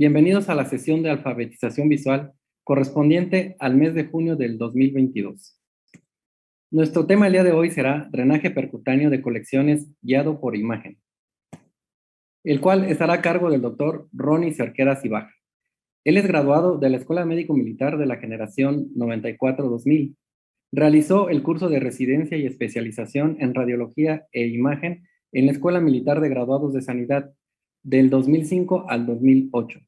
Bienvenidos a la sesión de alfabetización visual correspondiente al mes de junio del 2022. Nuestro tema el día de hoy será drenaje percutáneo de colecciones guiado por imagen, el cual estará a cargo del doctor Ronnie Cerqueras Ibaja. Él es graduado de la Escuela Médico Militar de la generación 94-2000. Realizó el curso de residencia y especialización en radiología e imagen en la Escuela Militar de Graduados de Sanidad del 2005 al 2008.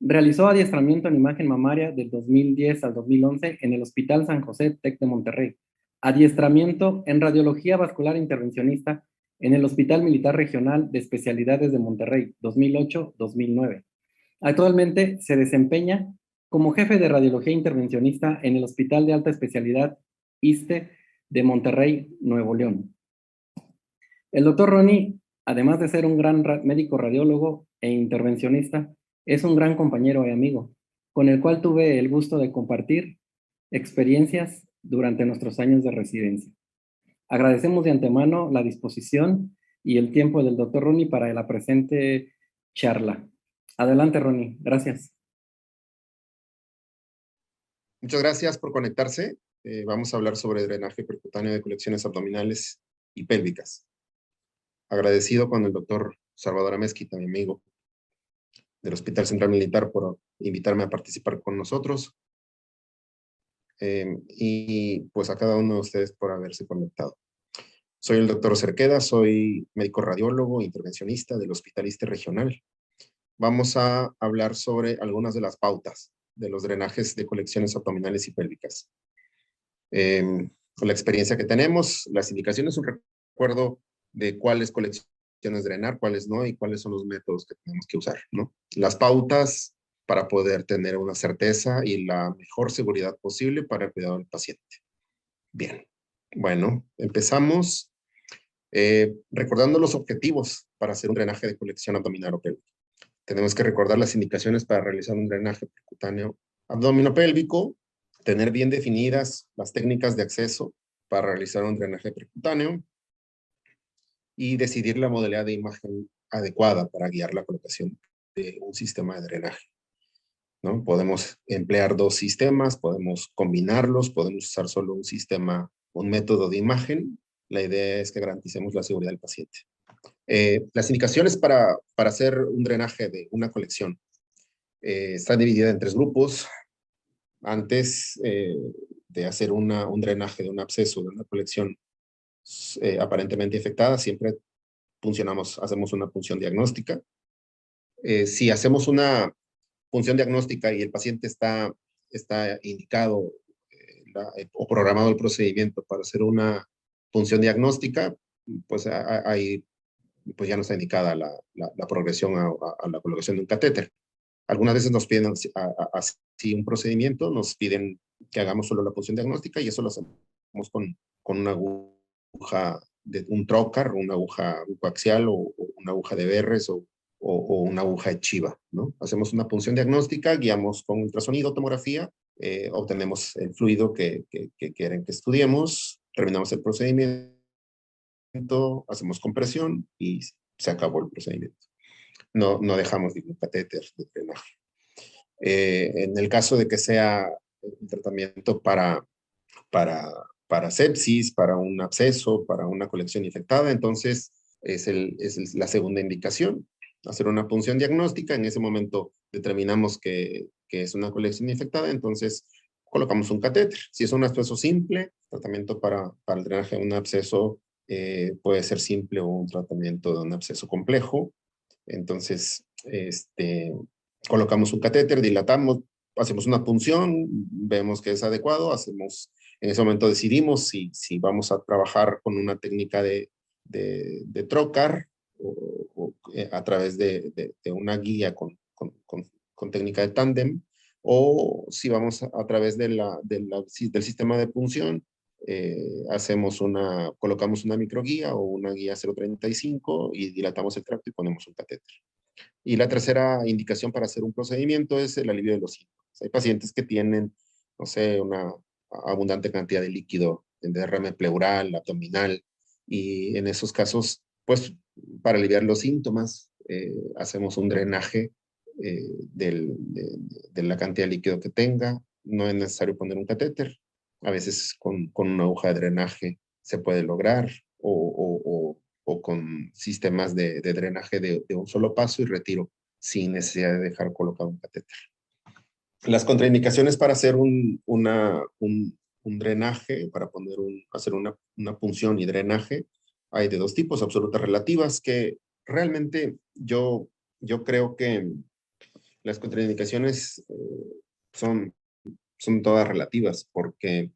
Realizó adiestramiento en imagen mamaria del 2010 al 2011 en el Hospital San José TEC de Monterrey. Adiestramiento en radiología vascular intervencionista en el Hospital Militar Regional de Especialidades de Monterrey, 2008-2009. Actualmente se desempeña como jefe de radiología intervencionista en el Hospital de Alta Especialidad ISSSTE de Monterrey, Nuevo León. El doctor Ronnie, además de ser un gran médico radiólogo e intervencionista, es un gran compañero y amigo, con el cual tuve el gusto de compartir experiencias durante nuestros años de residencia. Agradecemos de antemano la disposición y el tiempo del doctor Ronnie para la presente charla. Adelante, Ronnie. Gracias. Muchas gracias por conectarse. Vamos a hablar sobre drenaje percutáneo de colecciones abdominales y pélvicas. Agradecido con el doctor Salvador Amezquita, mi amigo del Hospital Central Militar, por invitarme a participar con nosotros. Y pues a cada uno de ustedes por haberse conectado. Soy el doctor Cerqueda, soy médico radiólogo, intervencionista del Hospital ISSSTE Regional. Vamos a hablar sobre algunas de las pautas de los drenajes de colecciones abdominales y pélvicas. Con la experiencia que tenemos, las indicaciones, un recuerdo de cuáles colecciones drenar, cuáles no, y cuáles son los métodos que tenemos que usar, ¿no? Las pautas para poder tener una certeza y la mejor seguridad posible para el cuidado del paciente. Bien, bueno, empezamos recordando los objetivos para hacer un drenaje de colección abdominal o pélvica. Tenemos que recordar las indicaciones para realizar un drenaje percutáneo abdominopélvico, tener bien definidas las técnicas de acceso para realizar un drenaje percutáneo y decidir la modalidad de imagen adecuada para guiar la colocación de un sistema de drenaje, ¿no? Podemos emplear dos sistemas, podemos combinarlos, podemos usar solo un sistema, un método de imagen. La idea es que garanticemos la seguridad del paciente. Las indicaciones para hacer un drenaje de una colección están divididas en 3 grupos. Antes de hacer un drenaje de un absceso de una colección aparentemente infectada, siempre hacemos una punción diagnóstica. Si hacemos una punción diagnóstica y el paciente está indicado o programado el procedimiento para hacer una punción diagnóstica, pues ahí pues ya no está indicada la progresión a la colocación de un catéter. Algunas veces nos piden así un procedimiento, nos piden que hagamos solo la punción diagnóstica y eso lo hacemos con una aguja de un trocar, una aguja coaxial o una aguja de Verres o una aguja de Chiva, ¿no? Hacemos una punción diagnóstica, guiamos con ultrasonido, tomografía, obtenemos el fluido que quieren que estudiemos, terminamos el procedimiento, hacemos compresión y se acabó el procedimiento. No dejamos ningún catéter de drenaje. En el caso de que sea un tratamiento para sepsis, para un absceso, para una colección infectada, entonces es la segunda indicación, hacer una punción diagnóstica. En ese momento determinamos que es una colección infectada, entonces colocamos un catéter. Si es un absceso simple, tratamiento para el drenaje de un absceso puede ser simple o un tratamiento de un absceso complejo. Entonces, colocamos un catéter, dilatamos, hacemos una punción, vemos que es adecuado, en ese momento decidimos si vamos a trabajar con una técnica de trocar o a través de una guía con técnica de tándem, o si vamos a través del sistema de punción, colocamos una microguía o una guía 035 y dilatamos el tracto y ponemos un catéter. Y la tercera indicación para hacer un procedimiento es el alivio de los síntomas. Hay pacientes que tienen, no sé, una abundante cantidad de líquido en derrame pleural, abdominal, y en esos casos, pues, para aliviar los síntomas, hacemos un drenaje de la cantidad de líquido que tenga. No es necesario poner un catéter. A veces con una aguja de drenaje se puede lograr, o con sistemas de drenaje de un solo paso y retiro sin necesidad de dejar colocado un catéter. Las contraindicaciones para hacer un drenaje, para hacer una punción y drenaje, hay de dos tipos: absolutas, relativas, que realmente yo creo que las contraindicaciones son todas relativas, porque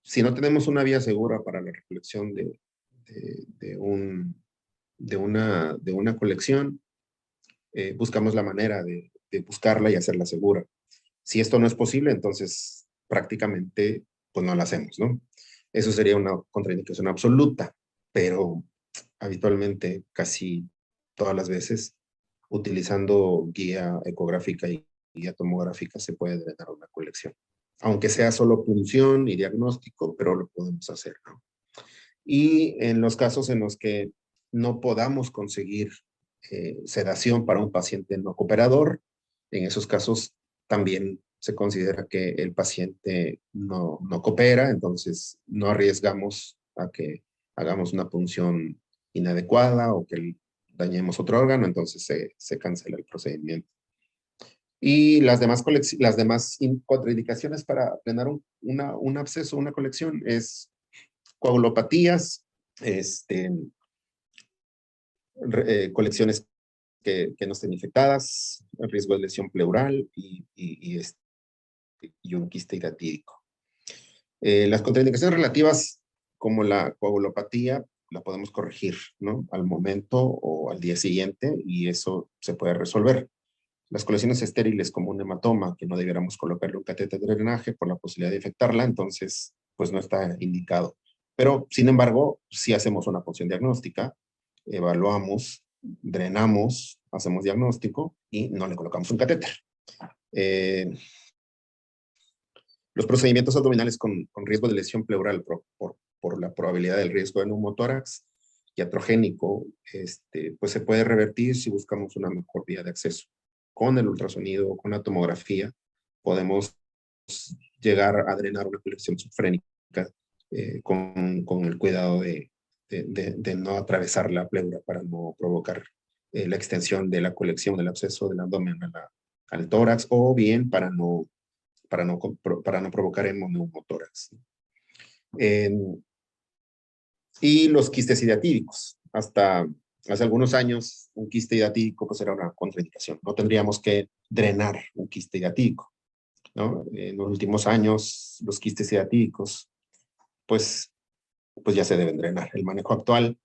si no tenemos una vía segura para la recolección de una colección, buscamos la manera de buscarla y hacerla segura. Si esto no es posible, entonces prácticamente pues no la hacemos, ¿no? Eso sería una contraindicación absoluta, pero habitualmente, casi todas las veces, utilizando guía ecográfica y guía tomográfica, se puede drenar una colección. Aunque sea solo punción y diagnóstico, pero lo podemos hacer, ¿no? Y en los casos en los que no podamos conseguir sedación para un paciente no cooperador, en esos casos también se considera que el paciente no coopera, entonces no arriesgamos a que hagamos una punción inadecuada o que dañemos otro órgano, entonces se cancela el procedimiento. Y las demás contraindicaciones para drenar un absceso, una colección, es coagulopatías, colecciones que no estén infectadas, riesgo de lesión pleural y un quiste hidratídico. Las contraindicaciones relativas, como la coagulopatía, la podemos corregir, ¿no? Al momento o al día siguiente, y eso se puede resolver. Las colecciones estériles, como un hematoma, que no debiéramos colocarle un catéter de drenaje por la posibilidad de infectarla, entonces pues no está indicado. Pero, sin embargo, si hacemos una punción diagnóstica, evaluamos, drenamos, hacemos diagnóstico y no le colocamos un catéter. Los procedimientos abdominales con riesgo de lesión pleural por la probabilidad del riesgo de neumotórax iatrogénico, pues se puede revertir si buscamos una mejor vía de acceso. Con el ultrasonido o con la tomografía podemos llegar a drenar una colección subfrénica con el cuidado de no atravesar la pleura para no provocar la extensión de la colección del absceso del abdomen al tórax, o bien para no provocar hemoneumotórax. Y los quistes hidratídicos. Hasta hace algunos años, un quiste hidratídico pues era una contraindicación. No tendríamos que drenar un quiste hidratídico, ¿no? En los últimos años, los quistes hidratídicos pues ya se deben drenar. El manejo actual,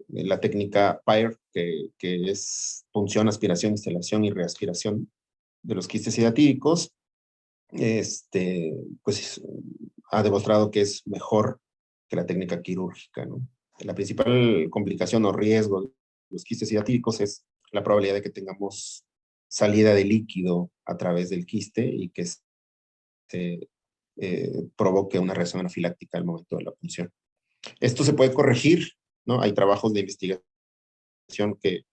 la técnica PAIR, que es punción, aspiración, instalación y reaspiración de los quistes hidratídicos, pues ha demostrado que es mejor que la técnica quirúrgica, ¿no? La principal complicación o riesgo de los quistes hidratídicos es la probabilidad de que tengamos salida de líquido a través del quiste y que se provoque una reacción anafiláctica al momento de la punción. Esto se puede corregir, ¿no? Hay trabajos de investigación que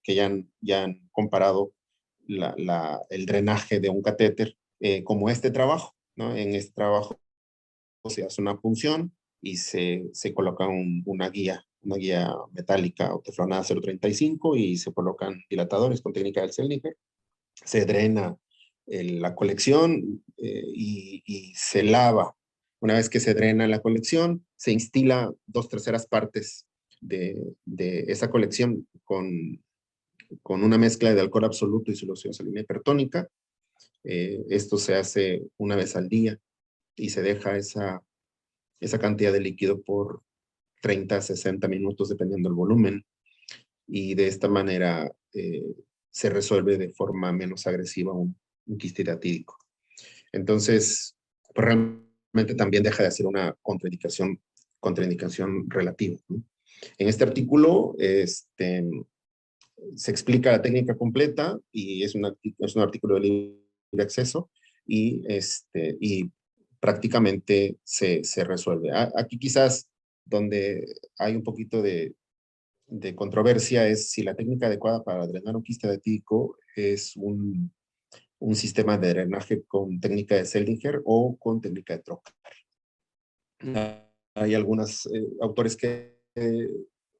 ya han comparado el drenaje de un catéter como este trabajo, ¿no? En este trabajo se hace una punción y se coloca una guía metálica autoflanada 0.35 y se colocan dilatadores con técnica del Zellniger. Se drena la colección y se lava. Una vez que se drena la colección, se instila 2/3 partes de esa colección con una mezcla de alcohol absoluto y solución salina hipertónica. Esto se hace una vez al día y se deja esa cantidad de líquido por 30 a 60 minutos, dependiendo del volumen. Y de esta manera se resuelve de forma menos agresiva un quiste hidratídico. Entonces, pues realmente también deja de ser una contraindicación relativa, ¿no? En este artículo se explica la técnica completa y es un artículo de libre acceso y prácticamente se resuelve. Aquí quizás donde hay un poquito de controversia es si la técnica adecuada para drenar un quiste diatídico es un sistema de drenaje con técnica de Seldinger o con técnica de Trocar. Hay algunos autores que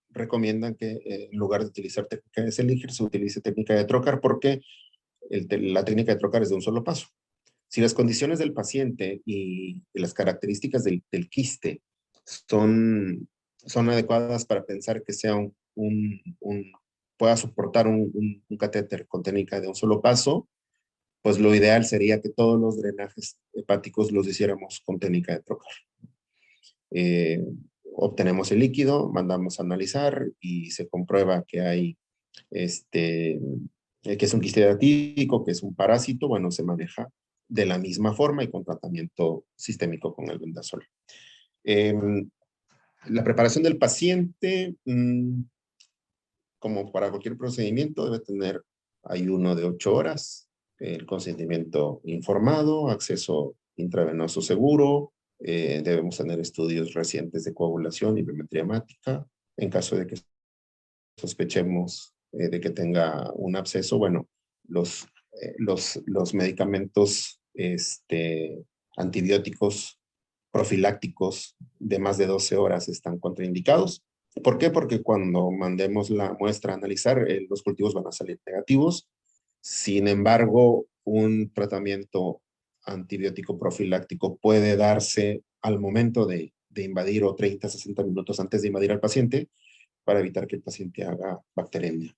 recomiendan que en lugar de utilizar técnica de Seldinger se utilice técnica de Trocar porque la técnica de Trocar es de un solo paso. Si las condiciones del paciente y las características del quiste son adecuadas para pensar que sea pueda soportar un catéter con técnica de un solo paso, pues lo ideal sería que todos los drenajes hepáticos los hiciéramos con técnica de Trocar. Obtenemos el líquido, mandamos a analizar y se comprueba que hay que es un quiste diatídico, que es un parásito. Bueno, se maneja de la misma forma y con tratamiento sistémico con el Bendazol. La preparación del paciente, como para cualquier procedimiento, debe tener ayuno de 8 horas, el consentimiento informado, acceso intravenoso seguro, debemos tener estudios recientes de coagulación y biometría hemática. En caso de que sospechemos de que tenga un absceso, bueno, los medicamentos antibióticos profilácticos de más de 12 horas están contraindicados. ¿Por qué? Porque cuando mandemos la muestra a analizar, los cultivos van a salir negativos. Sin embargo, un tratamiento antibiótico profiláctico puede darse al momento de invadir o 30 a 60 minutos antes de invadir al paciente para evitar que el paciente haga bacteremia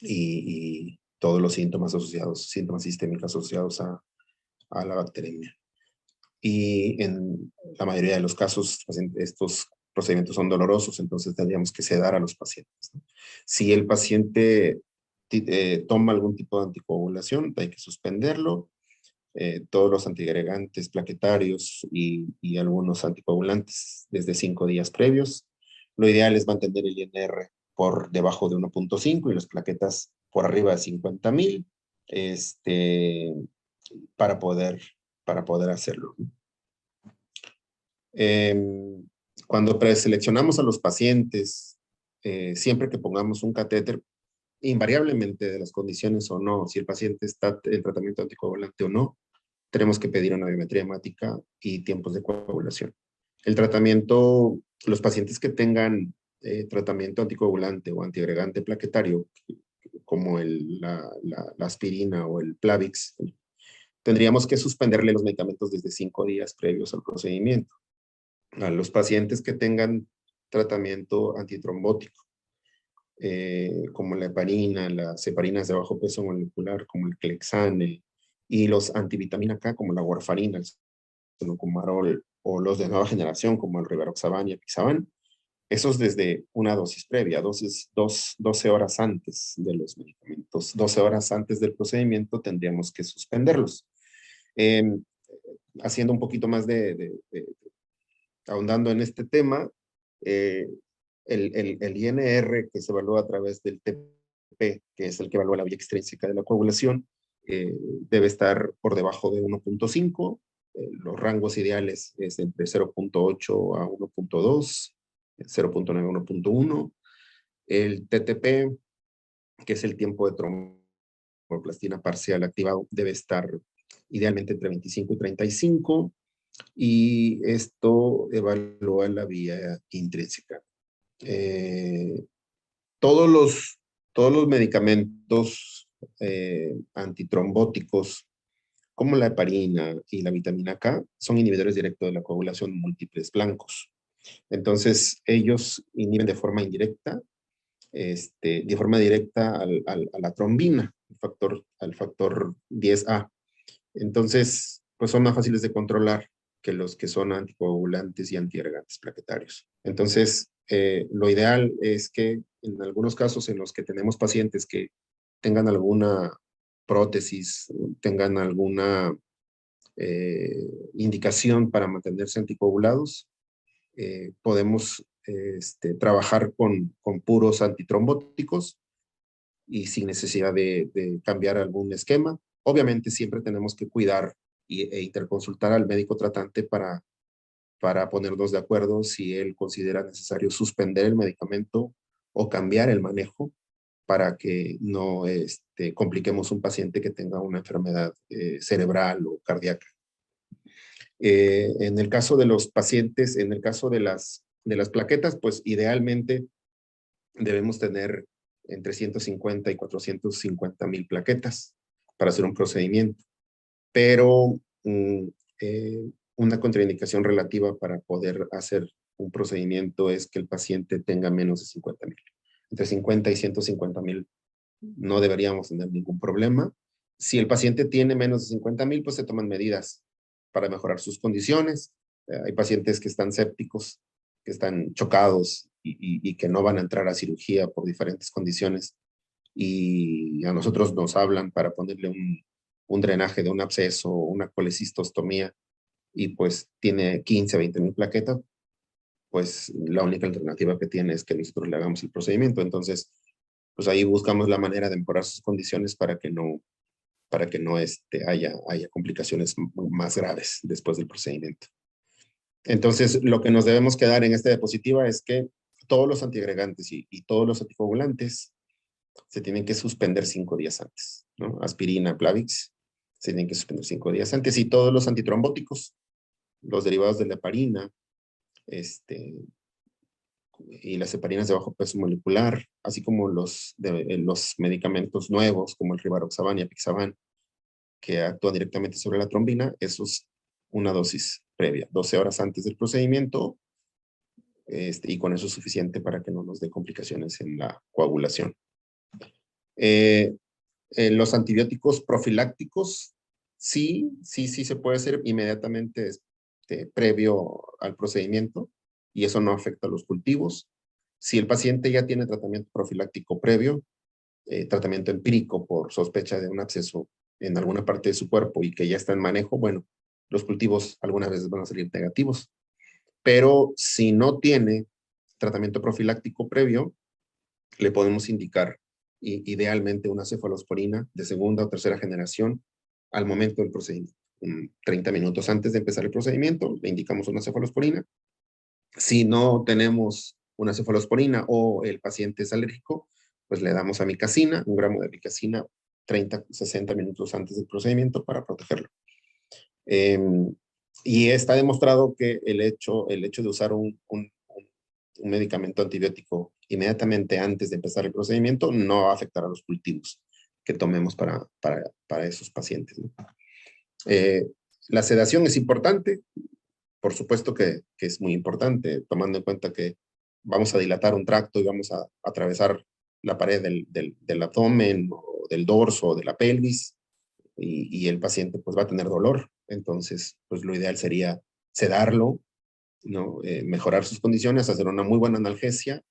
y todos los síntomas asociados, síntomas sistémicos asociados a la bacteremia. Y en la mayoría de los casos, estos procedimientos son dolorosos, entonces tendríamos que sedar a los pacientes, ¿no? Si el paciente toma algún tipo de anticoagulación, hay que suspenderlo. Todos los antiagregantes plaquetarios y algunos anticoagulantes desde 5 días previos. Lo ideal es mantener el INR por debajo de 1.5 y las plaquetas por arriba de 50,000 para poder hacerlo. Cuando preseleccionamos a los pacientes, siempre que pongamos un catéter, invariablemente de las condiciones o no, si el paciente está en tratamiento anticoagulante o no, tenemos que pedir una biometría hemática y tiempos de coagulación. El tratamiento, los pacientes que tengan tratamiento anticoagulante o antiagregante plaquetario, como la aspirina o el Plavix, tendríamos que suspenderle los medicamentos desde 5 días previos al procedimiento. A los pacientes que tengan tratamiento antitrombótico, como la heparina, las heparinas de bajo peso molecular, como el Clexane, y los antivitamina K, como la warfarina, el cenocomarol, o los de nueva generación, como el rivaroxaban y apixaban, esos desde una dosis previa, 12 horas antes de los medicamentos, 12 horas antes del procedimiento tendríamos que suspenderlos. Haciendo un poquito más ahondando en este tema, el INR que se evalúa a través del TP, que es el que evalúa la vía extrínseca de la coagulación, debe estar por debajo de 1.5. Los rangos ideales es entre 0.8 a 1.2, 0.9 a 1.1. El TTP, que es el tiempo de tromboplastina parcial activado, debe estar idealmente entre 25 y 35. Y esto evalúa la vía intrínseca. Todos los medicamentos antitrombóticos, como la heparina y la vitamina K, son inhibidores directos de la coagulación múltiples blancos. Entonces, ellos inhiben de forma indirecta, de forma directa a la trombina, al factor 10A. Entonces, pues son más fáciles de controlar que los que son anticoagulantes y antiagregantes plaquetarios. Entonces, lo ideal es que en algunos casos en los que tenemos pacientes que tengan alguna prótesis, tengan alguna indicación para mantenerse anticoagulados, podemos trabajar con puros antitrombóticos y sin necesidad de cambiar algún esquema. Obviamente siempre tenemos que cuidar e interconsultar al médico tratante para ponernos de acuerdo si él considera necesario suspender el medicamento o cambiar el manejo para que no compliquemos un paciente que tenga una enfermedad cerebral o cardíaca. En el caso de los pacientes, en el caso de las plaquetas, pues idealmente debemos tener entre 150 y 450,000 plaquetas para hacer un procedimiento. Pero una contraindicación relativa para poder hacer un procedimiento es que el paciente tenga menos de 50,000. Entre 50 y 150,000 no deberíamos tener ningún problema. Si el paciente tiene menos de 50,000, pues se toman medidas para mejorar sus condiciones. Hay pacientes que están sépticos, que están chocados y que no van a entrar a cirugía por diferentes condiciones. Y a nosotros nos hablan para ponerle un drenaje de un absceso o una colecistostomía y pues tiene 15, 20,000 plaquetas, pues la única alternativa que tiene es que nosotros le hagamos el procedimiento. Entonces, pues ahí buscamos la manera de mejorar sus condiciones para que no haya complicaciones más graves después del procedimiento. Entonces, lo que nos debemos quedar en esta diapositiva es que todos los antiagregantes y todos los anticoagulantes se tienen que suspender 5 días antes, ¿no? Aspirina, Plavix, se tienen que suspender 5 días antes, y todos los antitrombóticos, los derivados de la heparina, y las heparinas de bajo peso molecular, así como los medicamentos nuevos, como el Rivaroxaban y Apixaban, que actúan directamente sobre la trombina, eso es una dosis previa, 12 horas antes del procedimiento, y con eso es suficiente para que no nos dé complicaciones en la coagulación. Los antibióticos profilácticos, sí se puede hacer inmediatamente previo al procedimiento, y eso no afecta a los cultivos. Si el paciente ya tiene tratamiento profiláctico previo, tratamiento empírico por sospecha de un absceso en alguna parte de su cuerpo y que ya está en manejo, bueno, los cultivos algunas veces van a salir negativos. Pero si no tiene tratamiento profiláctico previo, le podemos indicar idealmente una cefalosporina de segunda o tercera generación al momento del procedimiento. 30 minutos antes de empezar el procedimiento, le indicamos una cefalosporina. Si no tenemos una cefalosporina o el paciente es alérgico, pues le damos amicacina, 1 gramo de amicacina 30, 60 minutos antes del procedimiento para protegerlo. Y está demostrado que el hecho de usar un medicamento antibiótico inmediatamente antes de empezar el procedimiento no va a afectar a los cultivos que tomemos para esos pacientes, ¿no? La sedación es importante, por supuesto que es muy importante, tomando en cuenta que vamos a dilatar un tracto y vamos a atravesar la pared del abdomen o del dorso o de la pelvis, y el paciente pues va a tener dolor. Entonces, pues lo ideal sería sedarlo, ¿no? Mejorar sus condiciones, hacer una muy buena analgesia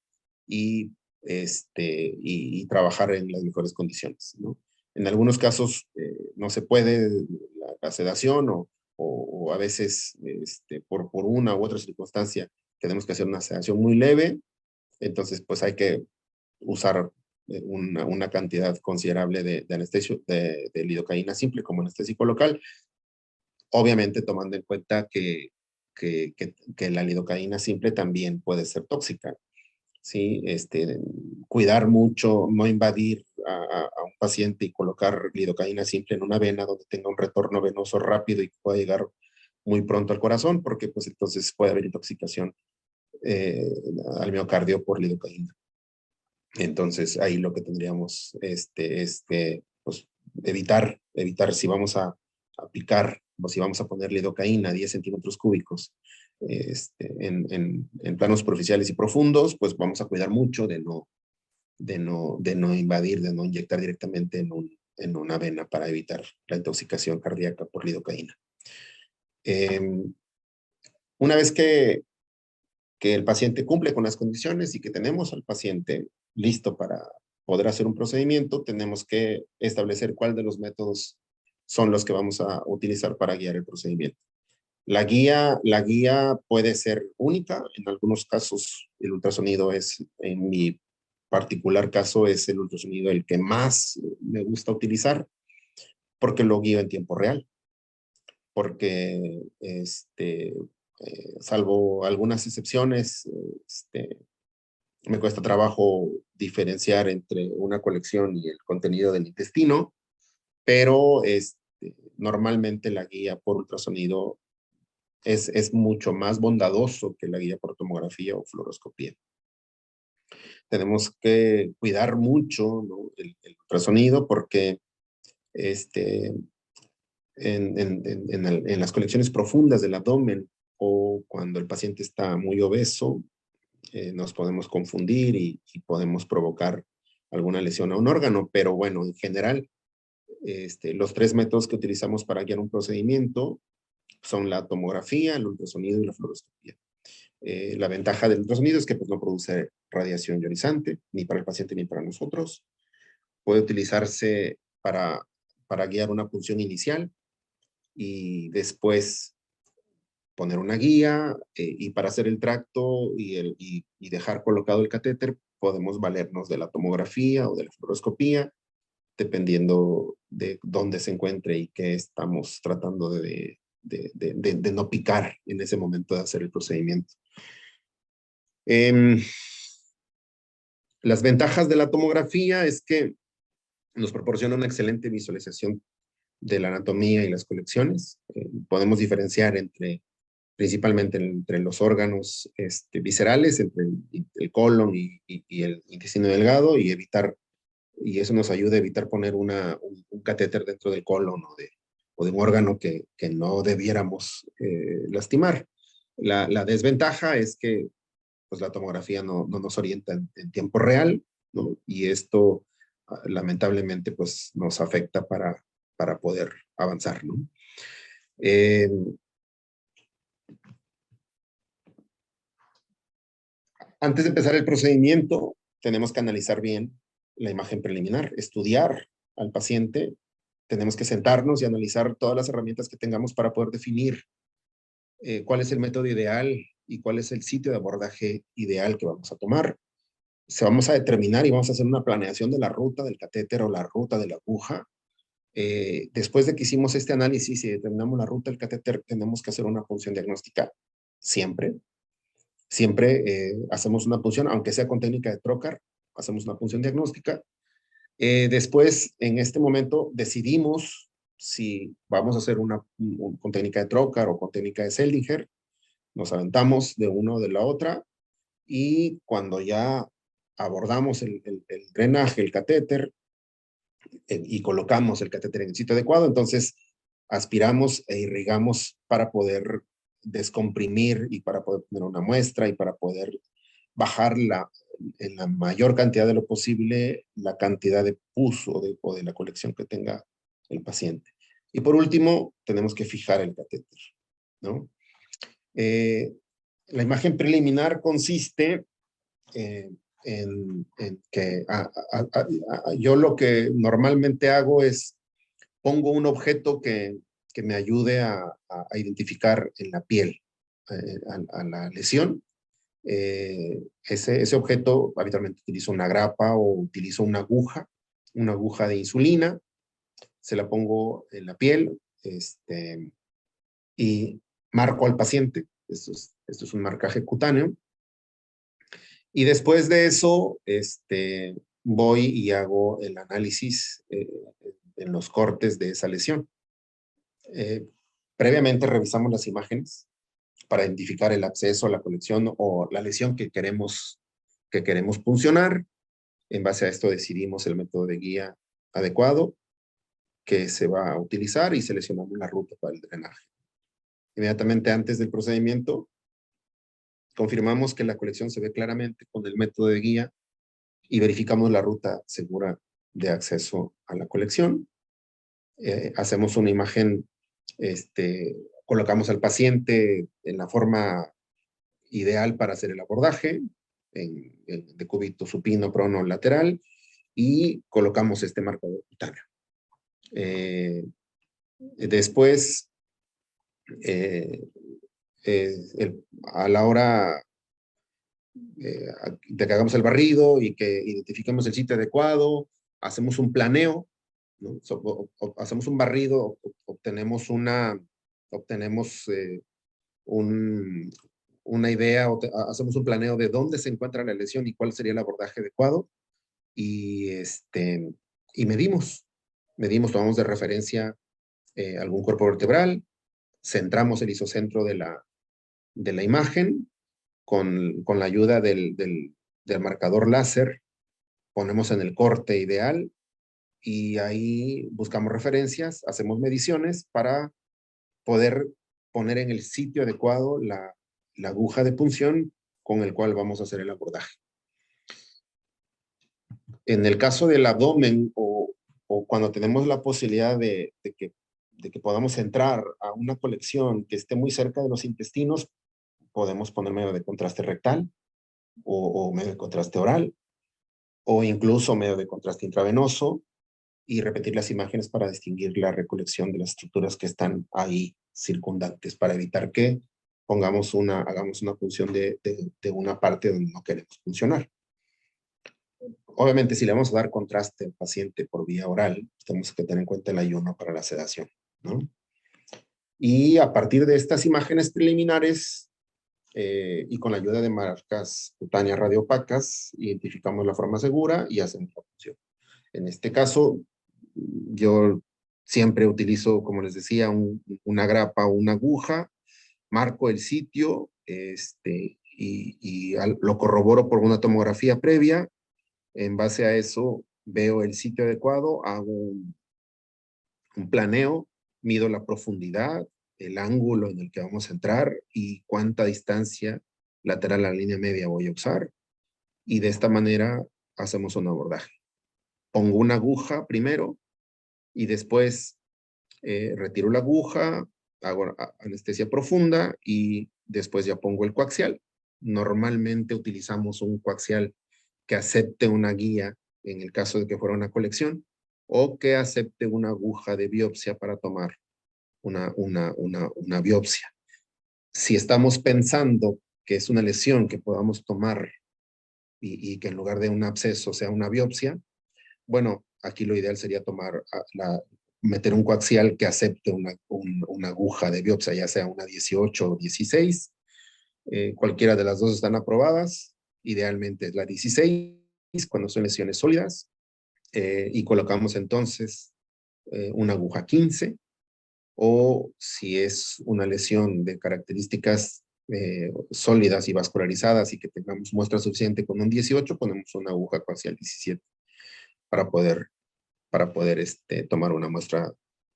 y trabajar en las mejores condiciones, ¿no? En algunos casos no se puede la sedación o a veces por una u otra circunstancia tenemos que hacer una sedación muy leve, entonces pues hay que usar una cantidad considerable de anestesio, de lidocaína simple como anestésico local, obviamente tomando en cuenta que la lidocaína simple también puede ser tóxica, ¿sí? Cuidar mucho, no invadir a un paciente y colocar lidocaína simple en una vena donde tenga un retorno venoso rápido y que pueda llegar muy pronto al corazón, porque pues entonces puede haber intoxicación al miocardio por lidocaína. Entonces ahí lo que tendríamos pues evitar si vamos a aplicar o si vamos a poner lidocaína 10 centímetros cúbicos en planos superficiales y profundos, pues vamos a cuidar mucho de no invadir, de no inyectar directamente en una vena para evitar la intoxicación cardíaca por lidocaína. Una vez que el paciente cumple con las condiciones y que tenemos al paciente listo para poder hacer un procedimiento, tenemos que establecer cuál de los métodos son los que vamos a utilizar para guiar el procedimiento. La guía puede ser única, en algunos casos el ultrasonido es, en mi particular caso, es el ultrasonido el que más me gusta utilizar, porque lo guío en tiempo real, porque salvo algunas excepciones, Me cuesta trabajo diferenciar entre una colección y el contenido del intestino, pero normalmente la guía por ultrasonido es mucho más bondadoso que la guía por tomografía o fluoroscopía. Tenemos que cuidar mucho, ¿no?, el ultrasonido porque en las colecciones profundas del abdomen o cuando el paciente está muy obeso, nos podemos confundir y podemos provocar alguna lesión a un órgano, pero bueno, en general, los tres métodos que utilizamos para guiar un procedimiento son la tomografía, el ultrasonido y la fluoroscopía. La ventaja del ultrasonido es que pues, no produce radiación ionizante, ni para el paciente ni para nosotros. Puede utilizarse para guiar una punción inicial y después poner una guía y para hacer el tracto y dejar colocado el catéter, podemos valernos de la tomografía o de la fluoroscopía, dependiendo de dónde se encuentre y qué estamos tratando de no picar en ese momento de hacer el procedimiento. Las ventajas de la tomografía es que nos proporciona una excelente visualización de la anatomía y las colecciones. Podemos diferenciar principalmente entre los órganos viscerales, entre el colon y el intestino delgado, y eso nos ayuda a evitar poner un catéter dentro del colon o de un órgano que no debiéramos lastimar. La desventaja es que pues, la tomografía no nos orienta en tiempo real, ¿no? Y esto lamentablemente pues, nos afecta para poder avanzar, ¿no? Antes de empezar el procedimiento, tenemos que analizar bien la imagen preliminar, estudiar al paciente. Tenemos que sentarnos y analizar todas las herramientas que tengamos para poder definir cuál es el método ideal y cuál es el sitio de abordaje ideal que vamos a tomar. Se vamos a determinar y vamos a hacer una planeación de la ruta del catéter o la ruta de la aguja. Después de que hicimos este análisis y determinamos la ruta del catéter, tenemos que hacer una punción diagnóstica siempre. Siempre hacemos una punción, aunque sea con técnica de trocar, hacemos una punción diagnóstica. Después, en este momento, decidimos si vamos a hacer con técnica de trocar o con técnica de Seldinger. Nos aventamos de una o de la otra y cuando ya abordamos el drenaje, el catéter, y colocamos el catéter en el sitio adecuado, entonces aspiramos e irrigamos para poder descomprimir y para poder tener una muestra y para poder bajar en la mayor cantidad de lo posible la cantidad de pus o de la colección que tenga el paciente. Y por último, tenemos que fijar el catéter, ¿no? La imagen preliminar consiste en que yo lo que normalmente hago es pongo un objeto que me ayude a identificar en la piel a la lesión. Ese objeto habitualmente utilizo una grapa o utilizo una aguja de insulina, se la pongo en la piel y marco al paciente. Esto es un marcaje cutáneo. Y después de eso, voy y hago el análisis en los cortes de esa lesión. Previamente revisamos las imágenes para identificar el absceso, la colección o la lesión que queremos puncionar. En base a esto decidimos el método de guía adecuado que se va a utilizar y seleccionamos la ruta para el drenaje. Inmediatamente antes del procedimiento, confirmamos que la colección se ve claramente con el método de guía y verificamos la ruta segura de acceso a la colección. Hacemos una imagen, colocamos al paciente en la forma ideal para hacer el abordaje, en decúbito supino, prono, lateral, y colocamos este marcador cutáneo. Después, a la hora de que hagamos el barrido y que identifiquemos el sitio adecuado, hacemos un planeo, ¿no? Hacemos un barrido, obtenemos un una idea o hacemos un planeo de dónde se encuentra la lesión y cuál sería el abordaje adecuado. Y, y tomamos de referencia algún cuerpo vertebral, centramos el isocentro de la imagen con la ayuda del marcador láser, ponemos en el corte ideal y ahí buscamos referencias, hacemos mediciones para poder poner en el sitio adecuado la aguja de punción con el cual vamos a hacer el abordaje. En el caso del abdomen o cuando tenemos la posibilidad de que podamos entrar a una colección que esté muy cerca de los intestinos, podemos poner medio de contraste rectal o medio de contraste oral o incluso medio de contraste intravenoso y repetir las imágenes para distinguir la recolección de las estructuras que están ahí circundantes para evitar que hagamos una punción de una parte donde no queremos funcionar. Obviamente, si le vamos a dar contraste al paciente por vía oral, tenemos que tener en cuenta el ayuno para la sedación, ¿no? Y a partir de estas imágenes preliminares y con la ayuda de marcas cutáneas radiopacas, identificamos la forma segura y hacemos la punción. En este caso, yo siempre utilizo, como les decía, una grapa o una aguja, marco el sitio y lo corroboro por una tomografía previa. En base a eso, veo el sitio adecuado, hago un planeo, mido la profundidad, el ángulo en el que vamos a entrar y cuánta distancia lateral a la línea media voy a usar. Y de esta manera hacemos un abordaje. Pongo una aguja primero y después retiro la aguja, hago anestesia profunda y después ya pongo el coaxial. Normalmente utilizamos un coaxial que acepte una guía en el caso de que fuera una colección o que acepte una aguja de biopsia para tomar una biopsia. Si estamos pensando que es una lesión que podamos tomar y que en lugar de un absceso sea una biopsia, bueno, aquí lo ideal sería meter un coaxial que acepte una aguja de biopsia, ya sea una 18 o 16. Cualquiera de las dos están aprobadas. Idealmente es la 16 cuando son lesiones sólidas. Y colocamos entonces una aguja 15. O si es una lesión de características sólidas y vascularizadas y que tengamos muestra suficiente con un 18, ponemos una aguja coaxial 17 para poder tomar una muestra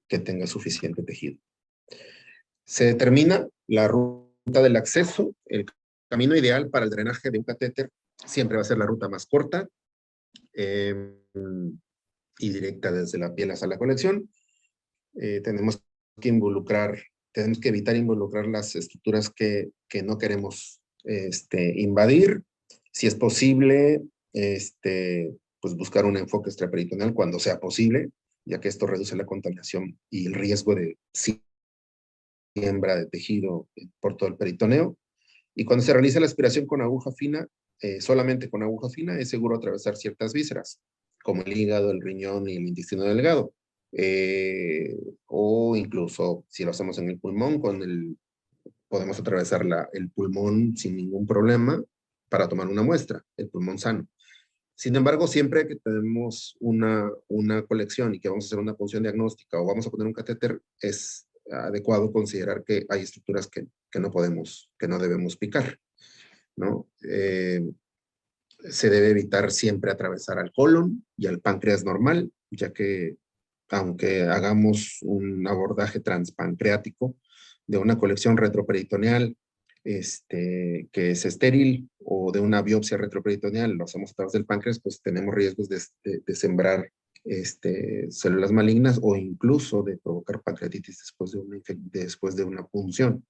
que tenga suficiente tejido. Se determina la ruta del acceso. El camino ideal para el drenaje de un catéter siempre va a ser la ruta más corta y directa desde la piel hasta la colección. Tenemos que evitar involucrar las estructuras que no queremos invadir. Si es posible, pues buscar un enfoque extraperitoneal cuando sea posible, ya que esto reduce la contaminación y el riesgo de siembra de tejido por todo el peritoneo. Y cuando se realiza la aspiración con aguja fina, solamente con aguja fina, es seguro atravesar ciertas vísceras, como el hígado, el riñón y el intestino delgado. O incluso, si lo hacemos en el pulmón, podemos atravesar el pulmón sin ningún problema para tomar una muestra, el pulmón sano. Sin embargo, siempre que tenemos una colección y que vamos a hacer una punción diagnóstica o vamos a poner un catéter, es adecuado considerar que hay estructuras que no debemos picar, ¿no? Se debe evitar siempre atravesar al colon y al páncreas normal, ya que aunque hagamos un abordaje transpancreático de una colección retroperitoneal que es estéril o de una biopsia retroperitoneal, lo hacemos a través del páncreas, pues tenemos riesgos de sembrar células malignas o incluso de provocar pancreatitis después de una punción.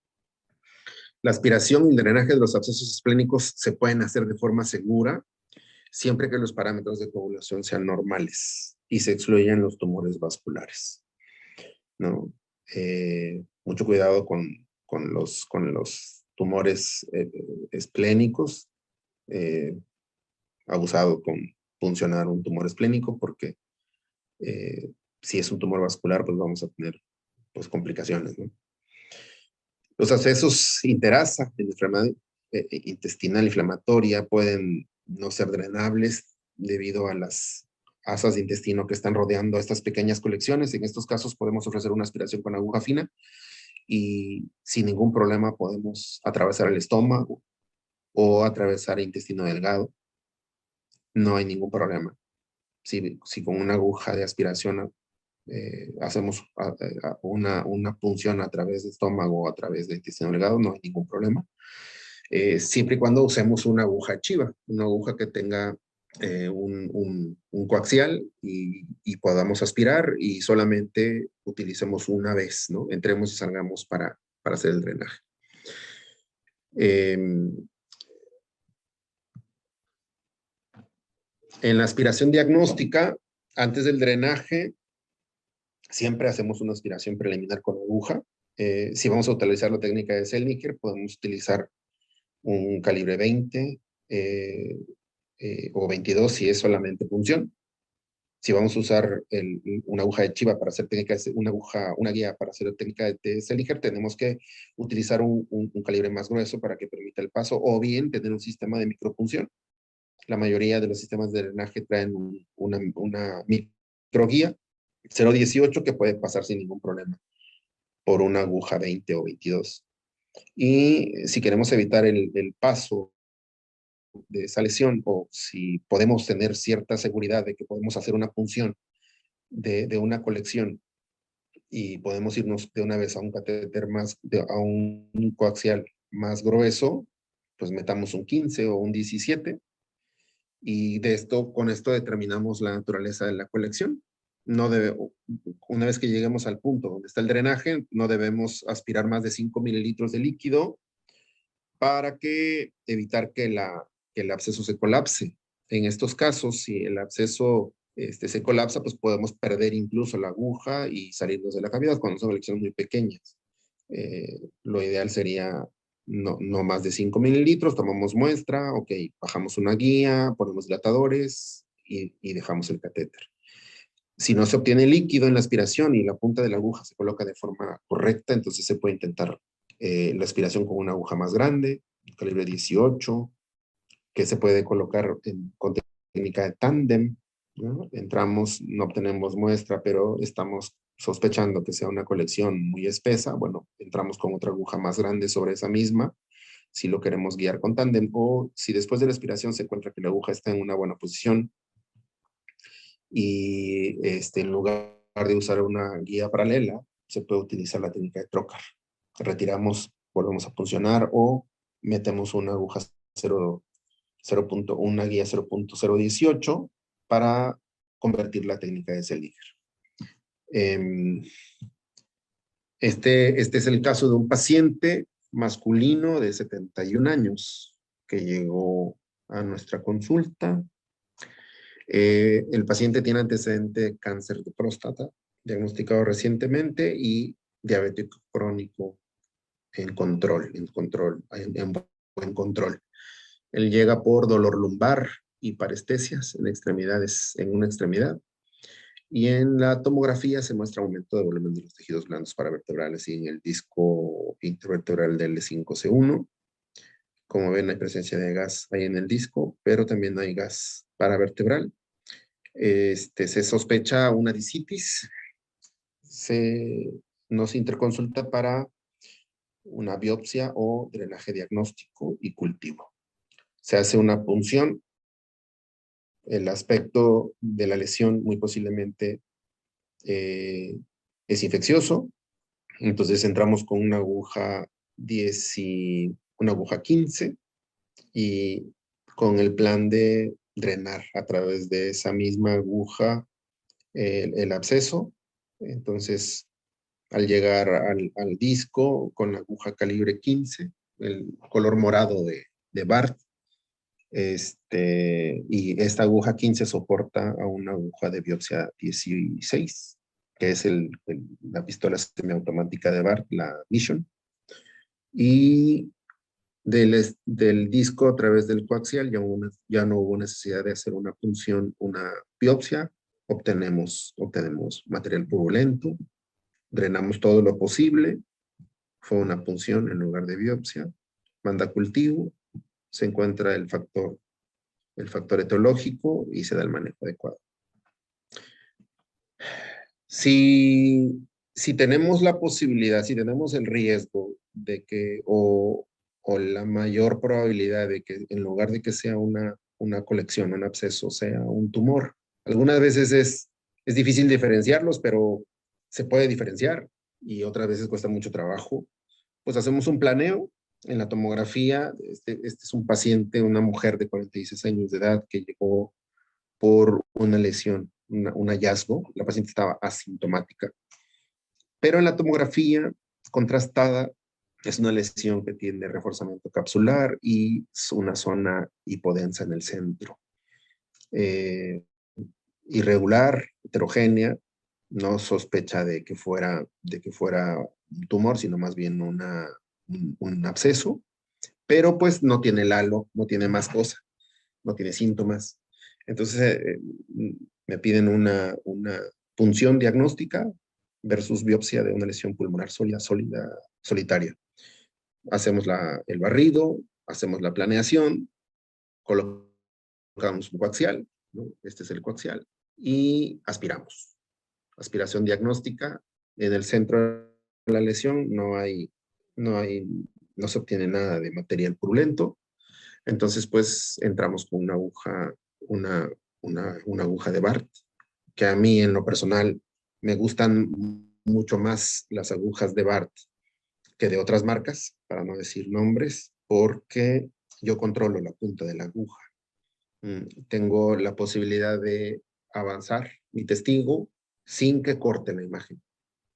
La aspiración y el drenaje de los abscesos esplénicos se pueden hacer de forma segura siempre que los parámetros de coagulación sean normales y se excluyan los tumores vasculares, ¿no? Mucho cuidado con los tumores esplénicos. Abusado con puncionar un tumor esplénico porque si es un tumor vascular, pues vamos a tener pues, complicaciones, ¿no? Los abscesos interasa en intestinal inflamatoria, pueden no ser drenables debido a las asas de intestino que están rodeando estas pequeñas colecciones. En estos casos podemos ofrecer una aspiración con aguja fina y sin ningún problema podemos atravesar el estómago o atravesar el intestino delgado. No hay ningún problema. Si con una aguja de aspiración hacemos una punción a través del estómago o a través del intestino delgado, no hay ningún problema. Siempre y cuando usemos una aguja chiva, una aguja que tenga un coaxial y podamos aspirar y solamente utilicemos una vez, ¿no? Entremos y salgamos para hacer el drenaje. En la aspiración diagnóstica, antes del drenaje, siempre hacemos una aspiración preliminar con aguja. Si vamos a utilizar la técnica de Zellniker, podemos utilizar un calibre 20 o 22 si es solamente punción. Si vamos a usar una aguja de chiva para hacer técnicas, una guía para hacer técnica de Zellniker, tenemos que utilizar un calibre más grueso para que permita el paso, o bien tener un sistema de micropunción. La mayoría de los sistemas de drenaje traen una microguía 0.18 que puede pasar sin ningún problema por una aguja 20 o 22. Y si queremos evitar el paso de esa lesión, o si podemos tener cierta seguridad de que podemos hacer una punción de una colección y podemos irnos de una vez a un catéter a un coaxial más grueso, pues metamos un 15 o un 17 y con esto determinamos la naturaleza de la colección. Una vez que lleguemos al punto donde está el drenaje, no debemos aspirar más de 5 mililitros de líquido para evitar que el absceso se colapse. En estos casos, si el absceso se colapsa, pues podemos perder incluso la aguja y salirnos de la cavidad cuando son colecciones muy pequeñas. Lo ideal sería no más de 5 mililitros, tomamos muestra, ok, bajamos una guía, ponemos dilatadores y dejamos el catéter. Si no se obtiene líquido en la aspiración y la punta de la aguja se coloca de forma correcta, entonces se puede intentar la aspiración con una aguja más grande, calibre 18, que se puede colocar con técnica de tándem, ¿no? Entramos, no obtenemos muestra, pero estamos sospechando que sea una colección muy espesa. Bueno, entramos con otra aguja más grande sobre esa misma, si lo queremos guiar con tándem, o si después de la aspiración se encuentra que la aguja está en una buena posición, y en lugar de usar una guía paralela, se puede utilizar la técnica de trocar. Retiramos, volvemos a puncionar o metemos una aguja una guía 0.018 para convertir la técnica de Zellniker. Este es el caso de un paciente masculino de 71 años que llegó a nuestra consulta. El paciente tiene antecedente de cáncer de próstata, diagnosticado recientemente, y diabético crónico en buen control. Él llega por dolor lumbar y parestesias en una extremidad. Y en la tomografía se muestra aumento de volumen de los tejidos blandos paravertebrales y en el disco intervertebral del L5C1. Como ven, hay presencia de gas ahí en el disco, pero también hay gas paravertebral. Se sospecha una discitis. Nos interconsulta para una biopsia o drenaje diagnóstico y cultivo. Se hace una punción. El aspecto de la lesión muy posiblemente es infeccioso. Entonces entramos con una aguja 10 y una aguja 15 y con el plan de drenar a través de esa misma aguja el absceso. Entonces, al llegar al disco con la aguja calibre 15, el color morado de Bart, y esta aguja 15 soporta a una aguja de biopsia 16, que es la pistola semiautomática de Bart, la Vision. Y del disco a través del coaxial ya no hubo necesidad de hacer una punción, una biopsia. Obtenemos material purulento, drenamos todo lo posible, fue una punción en lugar de biopsia, manda cultivo se encuentra el factor etiológico y se da el manejo adecuado. Si tenemos la posibilidad, si tenemos el riesgo de que, o la mayor probabilidad de que en lugar de que sea una colección, un absceso, sea un tumor, algunas veces es difícil diferenciarlos, pero se puede diferenciar y otras veces cuesta mucho trabajo. Pues hacemos un planeo. En la tomografía, este es un paciente, una mujer de 46 años de edad que llegó por una lesión, un hallazgo. La paciente estaba asintomática. Pero en la tomografía contrastada es una lesión que tiene reforzamiento capsular y una zona hipodensa en el centro. Irregular, heterogénea, no sospecha de que fuera un tumor, sino más bien un absceso, pero pues no tiene el halo, no tiene más cosa, no tiene síntomas. Entonces me piden una punción diagnóstica versus biopsia de una lesión pulmonar solitaria. Hacemos el barrido, hacemos la planeación, colocamos un coaxial, ¿no? Este es el coaxial, y aspiramos. Aspiración diagnóstica. En el centro de la lesión no se obtiene nada de material purulento. Entonces, pues, entramos con una aguja, una aguja de Bart, que a mí en lo personal me gustan mucho más las agujas de Bart que de otras marcas, para no decir nombres, porque yo controlo la punta de la aguja. Tengo la posibilidad de avanzar mi testigo sin que corte la imagen.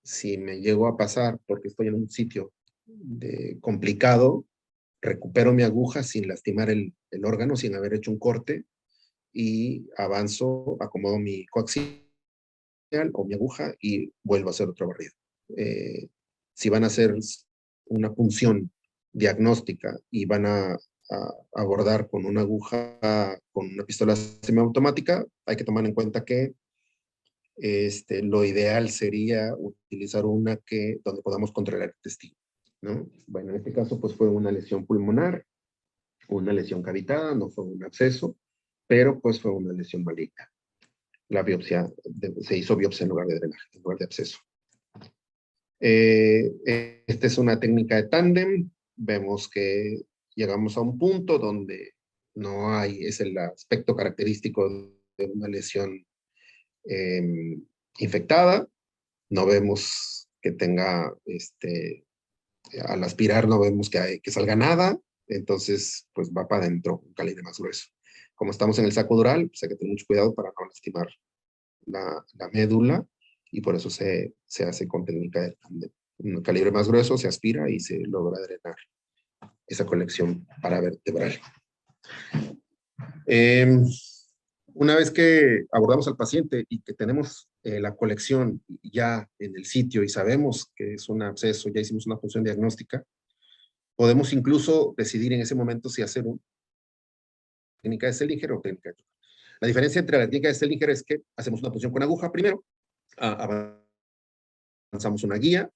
Si me llego a pasar porque estoy en un sitio complicado, recupero mi aguja sin lastimar el órgano, sin haber hecho un corte, y avanzo, acomodo mi coaxial o mi aguja y vuelvo a hacer otro barrido. Si van a hacer una punción diagnóstica y van a abordar con una aguja, con una pistola semiautomática, hay que tomar en cuenta que lo ideal sería utilizar una donde podamos controlar el testigo, ¿no? Bueno, en este caso pues fue una lesión pulmonar, una lesión cavitada, no fue un absceso, pero pues fue una lesión maligna. La biopsia, se hizo biopsia en lugar de drenaje, en lugar de absceso. Esta es una técnica de tándem. Vemos que llegamos a un punto donde no hay, es el aspecto característico de una lesión infectada. No vemos que tenga, al aspirar no vemos que salga nada. Entonces, pues va para adentro, un calibre más grueso. Como estamos en el saco dural, pues hay que tener mucho cuidado para no lastimar la médula, y por eso se hace con técnica de un calibre más grueso, se aspira y se logra drenar esa colección paravertebral. Una vez que abordamos al paciente y que tenemos la colección ya en el sitio y sabemos que es un absceso, ya hicimos una punción diagnóstica, podemos incluso decidir en ese momento si hacer una técnica de Sellinger o técnica de Trocar. La diferencia entre la técnica de Sellinger es que hacemos una punción con aguja primero, avanzamos una guía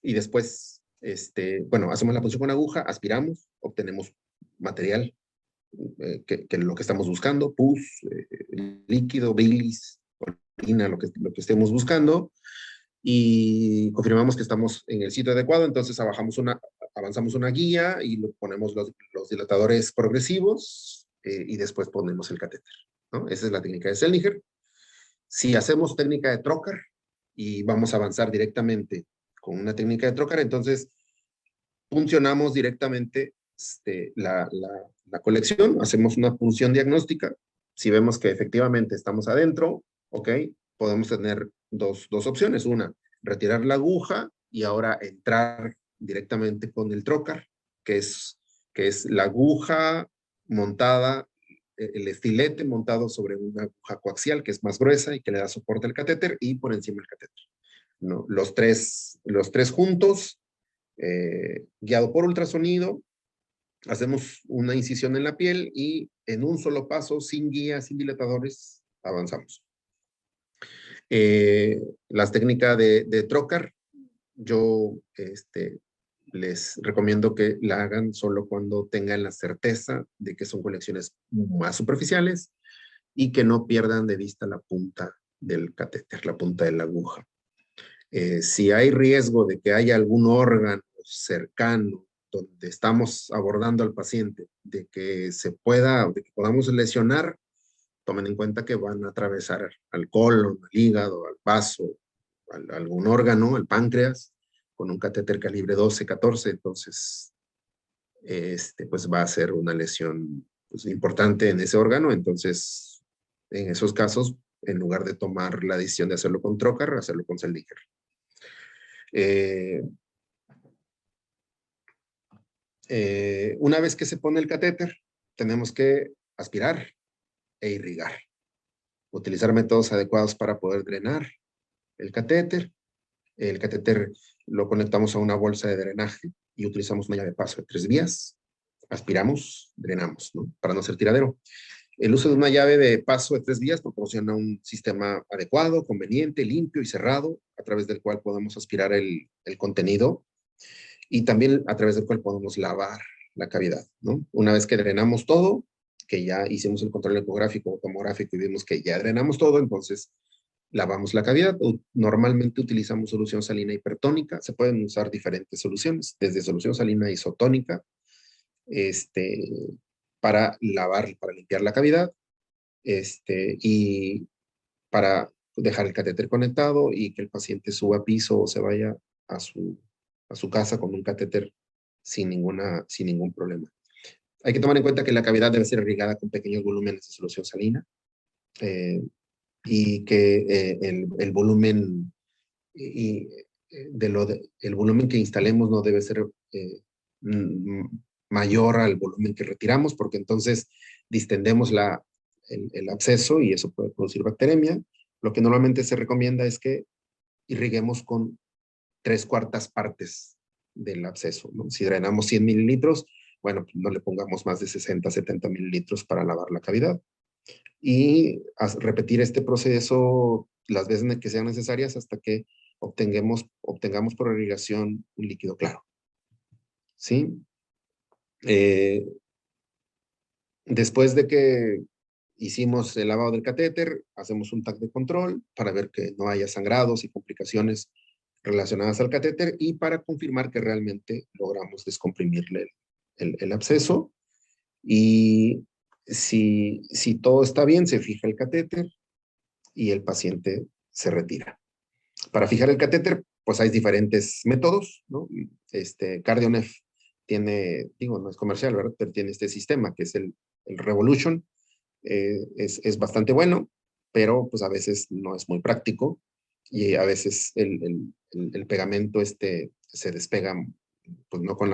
y después, hacemos la punción con aguja, aspiramos, obtenemos material, que lo que estamos buscando, pus, líquido, bilis, orina, lo que estemos buscando, y confirmamos que estamos en el sitio adecuado. Entonces avanzamos una guía y ponemos los dilatadores progresivos, y después ponemos el catéter, ¿no? Esa es la técnica de Sellinger. Si hacemos técnica de Trocar y vamos a avanzar directamente con una técnica de Trocar, entonces puncionamos directamente la colección, hacemos una punción diagnóstica. Si vemos que efectivamente estamos adentro, ok, podemos tener dos opciones. Una, retirar la aguja y ahora entrar directamente con el Trocar, que es la aguja montada, el estilete montado sobre una aguja coaxial que es más gruesa y que le da soporte al catéter, y por encima el catéter, ¿no? Los tres juntos, guiado por ultrasonido, hacemos una incisión en la piel y en un solo paso, sin guía, sin dilatadores, avanzamos. Las técnicas de Trocar, yo les recomiendo que la hagan solo cuando tengan la certeza de que son colecciones más superficiales y que no pierdan de vista la punta del catéter, la punta de la aguja. Si hay riesgo de que haya algún órgano cercano donde estamos abordando al paciente, de que podamos lesionar, tomen en cuenta que van a atravesar al colon, al hígado, al vaso, algún órgano, al páncreas, con un catéter calibre 12, 14, entonces pues va a ser una lesión pues, importante en ese órgano, entonces en esos casos, en lugar de tomar la decisión de hacerlo con trocar, hacerlo con Seldinger. Una vez que se pone el catéter, tenemos que aspirar e irrigar. Utilizar métodos adecuados para poder drenar el catéter. El catéter lo conectamos a una bolsa de drenaje y utilizamos una llave de paso de 3 vías. Aspiramos, drenamos, ¿no? Para no ser tiradero. El uso de una llave de paso de 3 vías proporciona un sistema adecuado, conveniente, limpio y cerrado, a través del cual podemos aspirar el contenido y también a través del cual podemos lavar la cavidad, ¿no? Una vez que drenamos todo, que ya hicimos el control ecográfico o tomográfico y vimos que ya drenamos todo, entonces lavamos la cavidad. Normalmente utilizamos solución salina hipertónica. Se pueden usar diferentes soluciones, desde solución salina isotónica, para lavar, para limpiar la cavidad, y para dejar el catéter conectado y que el paciente suba a piso o se vaya a su casa con un catéter sin ningún problema. Hay que tomar en cuenta que la cavidad debe ser irrigada con pequeños volúmenes de solución salina, y que el volumen el volumen que instalemos no debe ser mayor al volumen que retiramos, porque entonces distendemos el absceso y eso puede producir bacteremia. Lo que normalmente se recomienda es que irriguemos con 3/4 partes del absceso, ¿no? Si drenamos 100 mililitros, bueno, pues no le pongamos más de 60, 70 mililitros para lavar la cavidad. Y repetir este proceso las veces que sean necesarias hasta que obtengamos por irrigación un líquido claro. ¿Sí? Después de que hicimos el lavado del catéter, hacemos un TAC de control para ver que no haya sangrados y complicaciones relacionadas al catéter y para confirmar que realmente logramos descomprimirle el absceso. Y si todo está bien, se fija el catéter y el paciente se retira. Para fijar el catéter, pues hay diferentes métodos, ¿no? CardioNef tiene, digo, no es comercial, ¿verdad? Pero tiene este sistema que es el Revolution. Es bastante bueno, pero pues a veces no es muy práctico y a veces el pegamento se despega, pues no con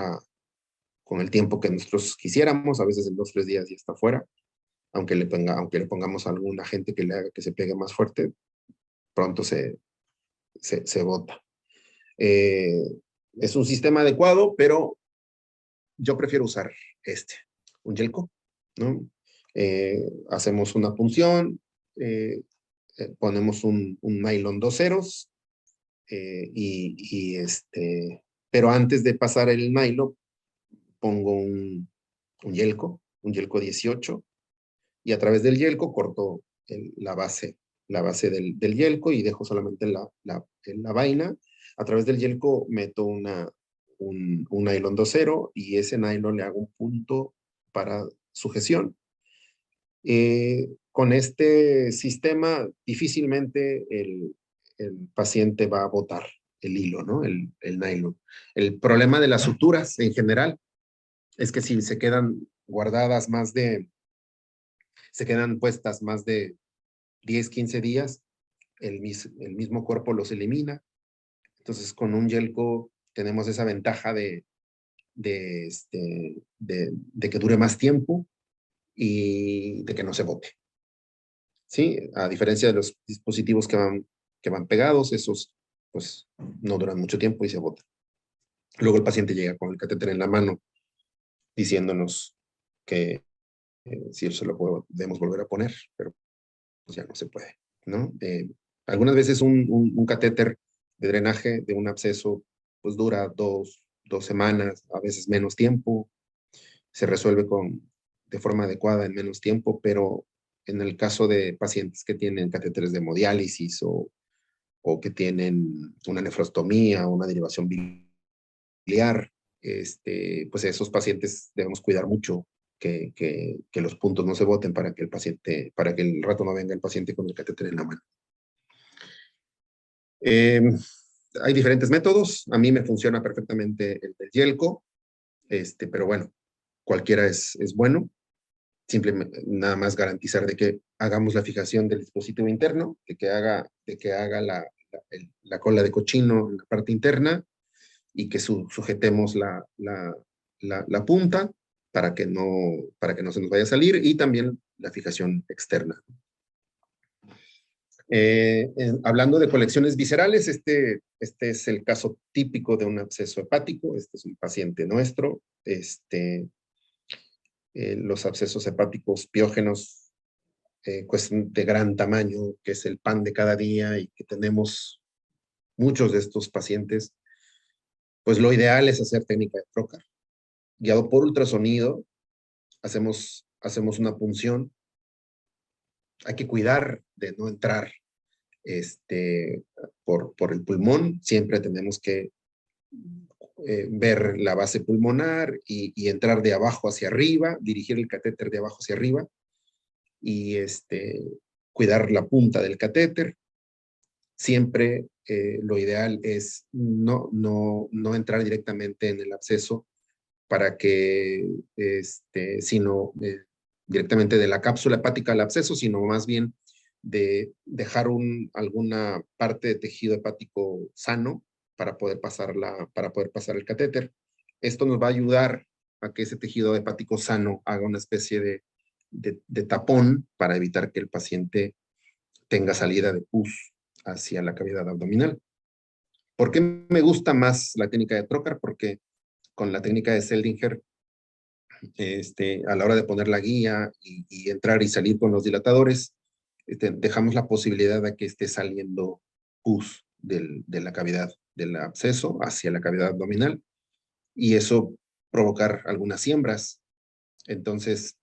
el tiempo que nosotros quisiéramos, a veces en 2 o 3 días ya está fuera, aunque le pongamos a algún agente que le haga que se pegue más fuerte, pronto se bota. Es un sistema adecuado, pero yo prefiero usar un Yelco, ¿no? Hacemos una punción, ponemos un nylon 2 ceros, pero antes de pasar el nylon, pongo un Yelco 18, y a través del Yelco corto la base del Yelco y dejo solamente la vaina. A través del Yelco meto un nylon 2.0 y ese nylon le hago un punto para sujeción. Con este sistema difícilmente el paciente va a botar el hilo, ¿no? El nylon. El problema de las suturas en general es que si se quedan guardadas se quedan puestas más de 10, 15 días, el mismo cuerpo los elimina. Entonces, con un Yelco tenemos esa ventaja de que dure más tiempo y de que no se bote. ¿Sí? A diferencia de los dispositivos que van pegados, esos pues no duran mucho tiempo y se botan. Luego el paciente llega con el catéter en la mano diciéndonos que si se lo podemos volver a poner, pero pues ya no se puede, ¿no? Algunas veces un catéter de drenaje de un absceso pues dura 2, 2 semanas, a veces menos tiempo. Se resuelve de forma adecuada en menos tiempo, pero en el caso de pacientes que tienen catéteres de hemodiálisis o que tienen una nefrostomía o una derivación biliar, pues esos pacientes debemos cuidar mucho que los puntos no se boten para que el rato no venga el paciente con el catéter en la mano. Hay diferentes métodos. A mí me funciona perfectamente el del Yelco, pero bueno, cualquiera es bueno. Simplemente nada más garantizar de que hagamos la fijación del dispositivo interno, de que haga la cola de cochino en la parte interna y que sujetemos la punta para que no se nos vaya a salir, y también la fijación externa. Hablando de colecciones viscerales, este es el caso típico de un absceso hepático. Este es un paciente nuestro. Los abscesos hepáticos piógenos, cuestión de gran tamaño, que es el pan de cada día y que tenemos muchos de estos pacientes, pues lo ideal es hacer técnica de trocar. Guiado por ultrasonido, hacemos una punción. Hay que cuidar de no entrar por el pulmón. Siempre tenemos que ver la base pulmonar y entrar de abajo hacia arriba, dirigir el catéter de abajo hacia arriba y cuidar la punta del catéter. Siempre lo ideal es no entrar directamente en el absceso para que, sino directamente de la cápsula hepática al absceso, sino más bien de dejar alguna parte de tejido hepático sano para poder pasar el catéter. Esto nos va a ayudar a que ese tejido hepático sano haga una especie de tapón para evitar que el paciente tenga salida de pus hacia la cavidad abdominal. ¿Por qué me gusta más la técnica de trocar? Porque con la técnica de Seldinger, a la hora de poner la guía y entrar y salir con los dilatadores, dejamos la posibilidad de que esté saliendo pus de la cavidad del absceso hacia la cavidad abdominal, y eso provocar algunas siembras. Entonces,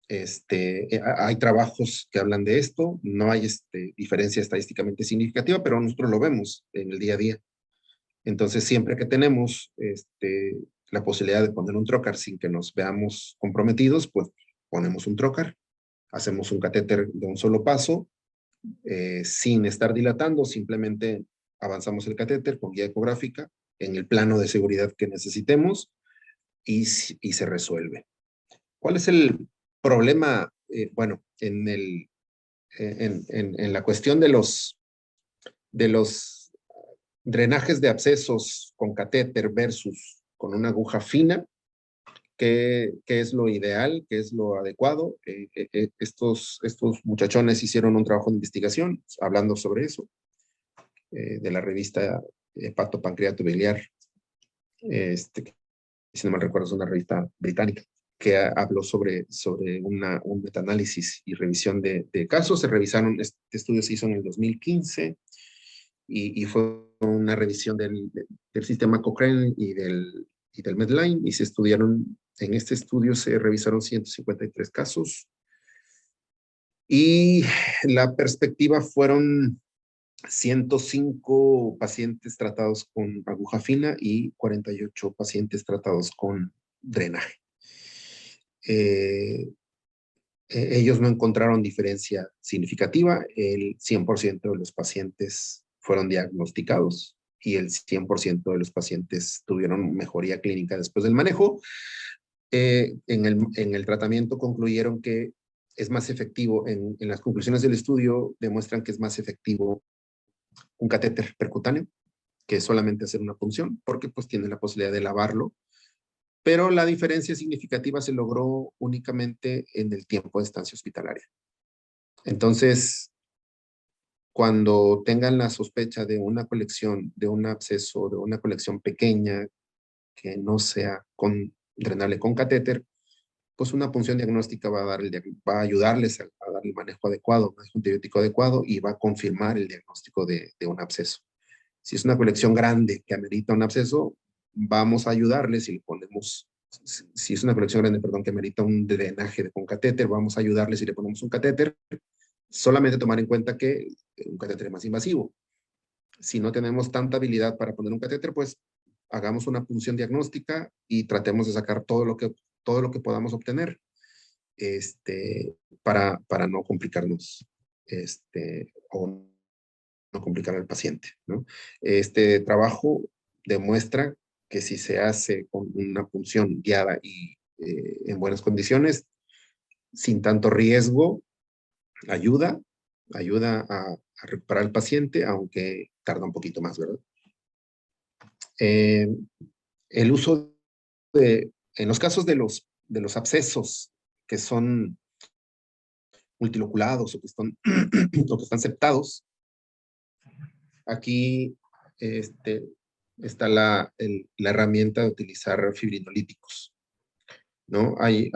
hay trabajos que hablan de esto. No hay diferencia estadísticamente significativa, pero nosotros lo vemos en el día a día. Entonces, siempre que tenemos la posibilidad de poner un trocar sin que nos veamos comprometidos, pues ponemos un trocar, hacemos un catéter de un solo paso, sin estar dilatando, simplemente avanzamos el catéter con guía ecográfica en el plano de seguridad que necesitemos y se resuelve. ¿Cuál es el problema? Bueno, en la cuestión de los drenajes de abscesos con catéter versus con una aguja fina, ¿qué es lo ideal? ¿Qué es lo adecuado? Estos muchachones hicieron un trabajo de investigación hablando sobre eso, de la revista Hepatopancreato Biliar, si no mal recuerdo es una revista británica, que habló sobre un metaanálisis y revisión de casos. Este estudio se hizo en el 2015 y fue una revisión del sistema Cochrane y del Medline, y en este estudio se revisaron 153 casos, y la perspectiva fueron 105 pacientes tratados con aguja fina y 48 pacientes tratados con drenaje. Ellos no encontraron diferencia significativa. El 100% de los pacientes fueron diagnosticados y el 100% de los pacientes tuvieron mejoría clínica después del manejo. En el tratamiento concluyeron que es más efectivo, en las conclusiones del estudio demuestran que es más efectivo un catéter percutáneo que solamente hacer una punción, porque pues tiene la posibilidad de lavarlo, pero la diferencia significativa se logró únicamente en el tiempo de estancia hospitalaria. Entonces, cuando tengan la sospecha de una colección, de un absceso, de una colección pequeña que no sea drenable con catéter, pues una punción diagnóstica va a ayudarles a dar el manejo adecuado, un manejo antibiótico adecuado, y va a confirmar el diagnóstico de un absceso. Si es una colección grande que amerita un absceso, vamos a ayudarle si le ponemos, si es una colección grande, perdón, que merita un drenaje con catéter, vamos a ayudarle si le ponemos un catéter. Solamente tomar en cuenta que un catéter es más invasivo. Si no tenemos tanta habilidad para poner un catéter, pues hagamos una punción diagnóstica y tratemos de sacar todo lo que podamos obtener, para no complicarnos, o no complicar al paciente, ¿no? Este trabajo demuestra que si se hace con una punción guiada y en buenas condiciones, sin tanto riesgo, ayuda a recuperar al paciente, aunque tarda un poquito más, ¿verdad? El uso en los casos de los abscesos que son multiloculados o o que están septados, aquí está la herramienta de utilizar fibrinolíticos, ¿no? Hay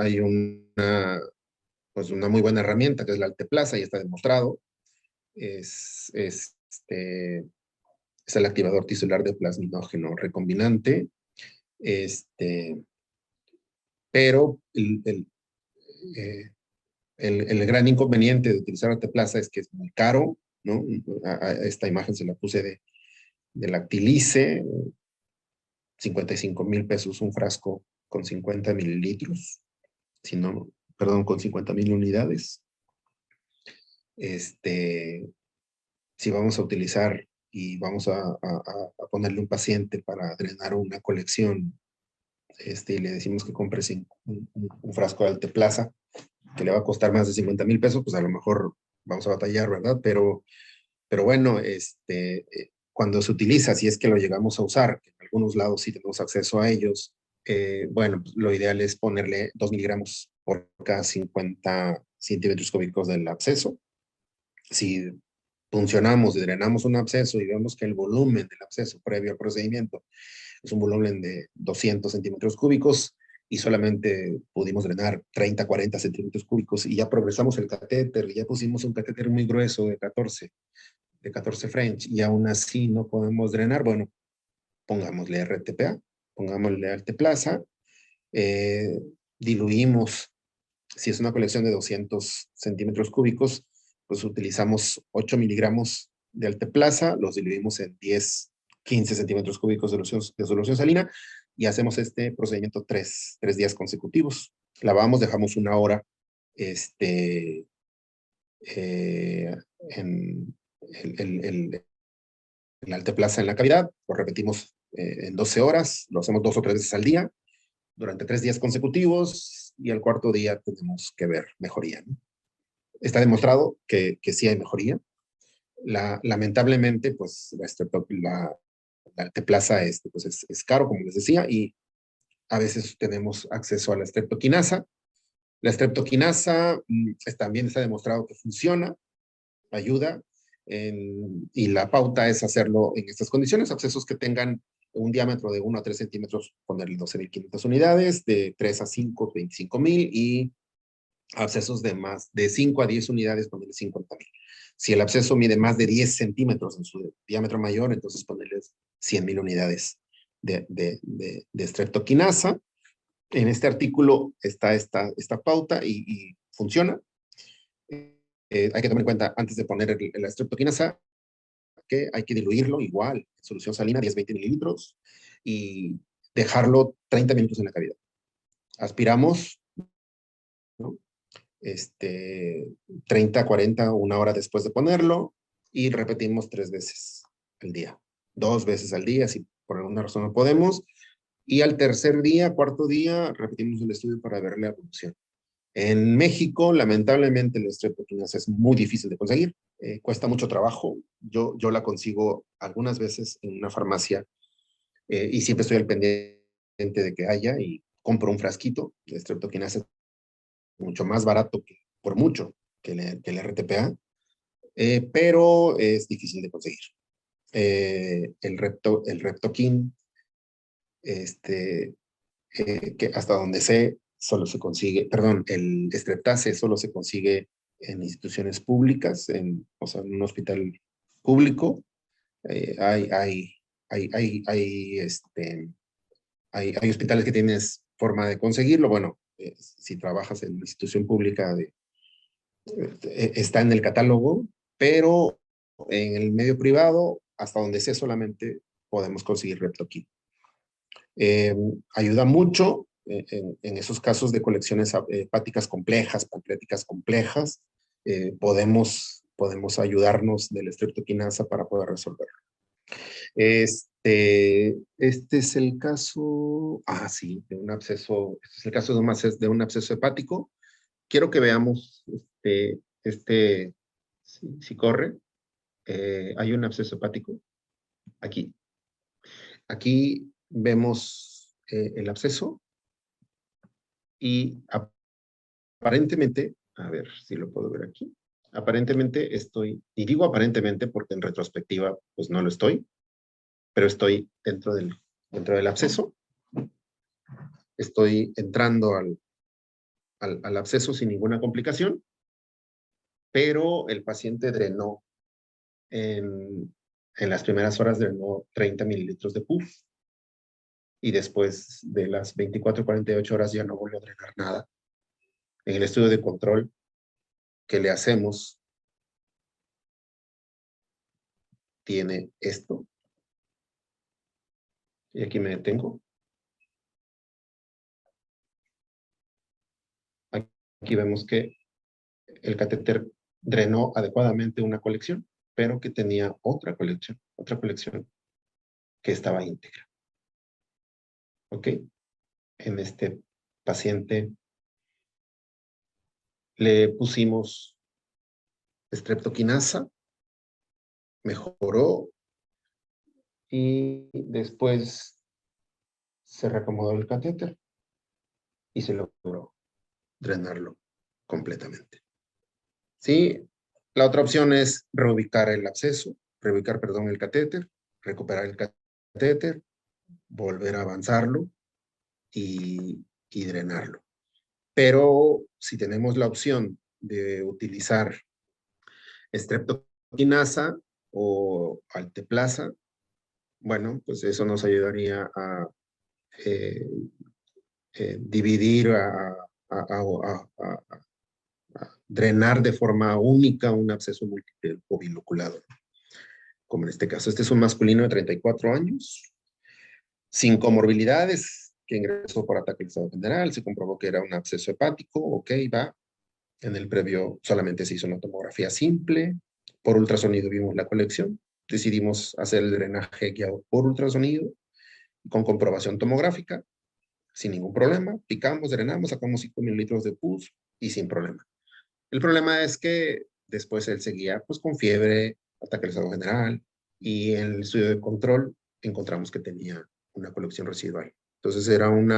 pues una muy buena herramienta que es la Alteplasa y está demostrado. Es el activador tisular de plasminógeno recombinante. Pero el gran inconveniente de utilizar Alteplasa es que es muy caro, ¿no? A esta imagen se la puse de Lactilice, 55,000 pesos un frasco con 50 mililitros, perdón, con 50,000 unidades. Si vamos a utilizar y vamos a ponerle un paciente para drenar una colección, y le decimos que compre un frasco de Alteplasa, que le va a costar más de 50,000 pesos, pues a lo mejor vamos a batallar, ¿verdad? Pero bueno, cuando se utiliza, si es que lo llegamos a usar, en algunos lados sí tenemos acceso a ellos, bueno, pues lo ideal es ponerle 2 miligramos por cada 50 centímetros cúbicos del absceso. Si funcionamos y drenamos un absceso y vemos que el volumen del absceso previo al procedimiento es un volumen de 200 centímetros cúbicos y solamente pudimos drenar 30, 40 centímetros cúbicos y ya progresamos el catéter, y ya pusimos un catéter muy grueso de 14 French y aún así no podemos drenar, bueno, pongámosle RTPA, pongámosle Alteplasa, eh, diluimos, si es una colección de 200 centímetros cúbicos, pues utilizamos 8 miligramos de Alteplasa, los diluimos en 10, 15 centímetros cúbicos de solución salina y hacemos este procedimiento tres días consecutivos. Lavamos, dejamos una hora en la Alteplasa en la cavidad, lo repetimos en 12 horas, lo hacemos 2 o 3 veces al día, durante 3 días consecutivos, y al cuarto día tenemos que ver mejoría, ¿no? Está demostrado que sí hay mejoría. Lamentablemente, pues la Alteplasa pues es caro, como les decía, y a veces tenemos acceso a la streptoquinasa. La streptoquinasa también está demostrado que funciona, ayuda, y la pauta es hacerlo en estas condiciones, accesos que tengan un diámetro de 1 a 3 centímetros, ponerle 12,500 unidades, de 3 a 5, 25,000, y abscesos de 5 a 10 unidades, ponerle 50,000. Si el absceso mide más de 10 centímetros en su diámetro mayor, entonces ponerle 100,000 unidades de streptoquinasa. En este artículo está esta pauta y funciona. Hay que tomar en cuenta, antes de poner la streptoquinasa, que hay que diluirlo igual, en solución salina, 10-20 mililitros, y dejarlo 30 minutos en la cavidad. Aspiramos, ¿no? 30, 40, una hora después de ponerlo, y repetimos 3 veces al día. 2 veces al día, si por alguna razón no podemos, y al tercer día, cuarto día, repetimos el estudio para ver la evolución. En México, lamentablemente, la streptoquinasa es muy difícil de conseguir, cuesta mucho trabajo. Yo la consigo algunas veces en una farmacia, y siempre estoy al pendiente de que haya y compro un frasquito. La streptoquinasa es mucho más barato, por mucho, que el RTPA, pero es difícil de conseguir. El Reptoquin, que hasta donde sé, solo se consigue, perdón, el Streptase solo se consigue en instituciones públicas, o sea, en un hospital público. Hay hay hospitales que tienes forma de conseguirlo. Bueno, si trabajas en una institución pública, está en el catálogo, pero en el medio privado, hasta donde sé, solamente podemos conseguir Reptoquín. Ayuda mucho en esos casos de colecciones hepáticas complejas, pancreáticas complejas. Podemos ayudarnos de la streptokinasa para poder resolverlo. Este es el caso, sí, de un absceso, este es el caso de un absceso hepático. Quiero que veamos si corre. Hay un absceso hepático aquí. Aquí vemos el absceso y aparentemente, a ver si lo puedo ver aquí, aparentemente estoy, y digo aparentemente porque en retrospectiva pues no lo estoy, pero estoy dentro del absceso. Estoy entrando al absceso sin ninguna complicación, pero el paciente drenó en las primeras horas drenó 30 mililitros de pus y después de las 24 o 48 horas ya no volvió a drenar nada. En el estudio de control que le hacemos, tiene esto. Y aquí me detengo. Aquí vemos que el catéter drenó adecuadamente una colección, pero que tenía otra colección que estaba íntegra. ¿Ok? En este paciente le pusimos streptokinasa, mejoró y después se reacomodó el catéter y se logró drenarlo completamente. Sí, la otra opción es reubicar el absceso, perdón, el catéter, recuperar el catéter, volver a avanzarlo y drenarlo. Pero si tenemos la opción de utilizar streptokinasa o alteplasa, bueno, pues eso nos ayudaría a dividir, a drenar de forma única un absceso múltiple o biloculado. Como en este caso, este es un masculino de 34 años, sin comorbilidades, que ingresó por ataque al estado general, se comprobó que era un absceso hepático, ok, va. En el previo solamente se hizo una tomografía simple, por ultrasonido vimos la colección, decidimos hacer el drenaje guiado por ultrasonido, con comprobación tomográfica, sin ningún problema, picamos, drenamos, sacamos 5 mililitros de pus y sin problema. El problema es que después él seguía pues con fiebre, ataque al estado general, y en el estudio de control encontramos que tenía una colección residual. Entonces era un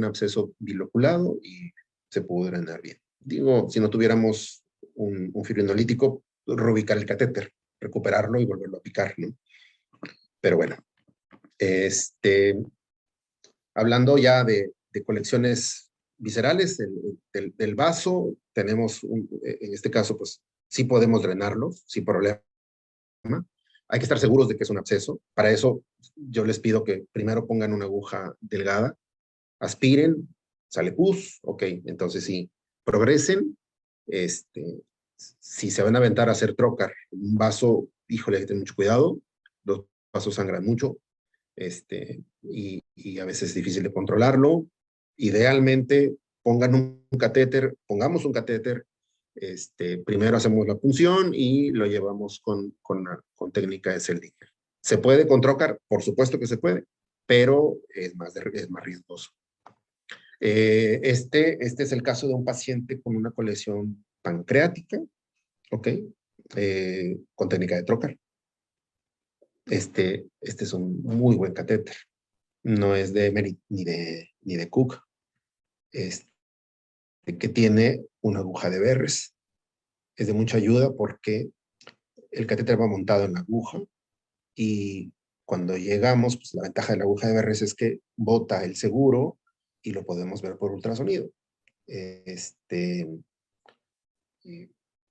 absceso biloculado y se pudo drenar bien. Digo, si no tuviéramos un fibrinolítico, reubicar el catéter, recuperarlo y volverlo a picar, ¿no? Pero bueno, hablando ya de colecciones viscerales del vaso, tenemos, en este caso, pues sí podemos drenarlos sin problema. Hay que estar seguros de que es un absceso. Para eso yo les pido que primero pongan una aguja delgada, aspiren, sale pus, ok, entonces sí, progresen. Si se van a aventar a hacer trocar un vaso, híjole, hay que tener mucho cuidado, los vasos sangran mucho, y a veces es difícil de controlarlo. Idealmente, pongamos un catéter, primero hacemos la punción y lo llevamos con técnica de Seldinger. ¿Se puede con trocar? Por supuesto que se puede, pero es más riesgoso. Este es el caso de un paciente con una colección pancreática, ¿ok? Con técnica de trocar. Este es un muy buen catéter. No es de Merit ni de Cook. Que tiene una aguja de Verres. Es de mucha ayuda porque el catéter va montado en la aguja y cuando llegamos, pues la ventaja de la aguja de Verres es que bota el seguro y lo podemos ver por ultrasonido.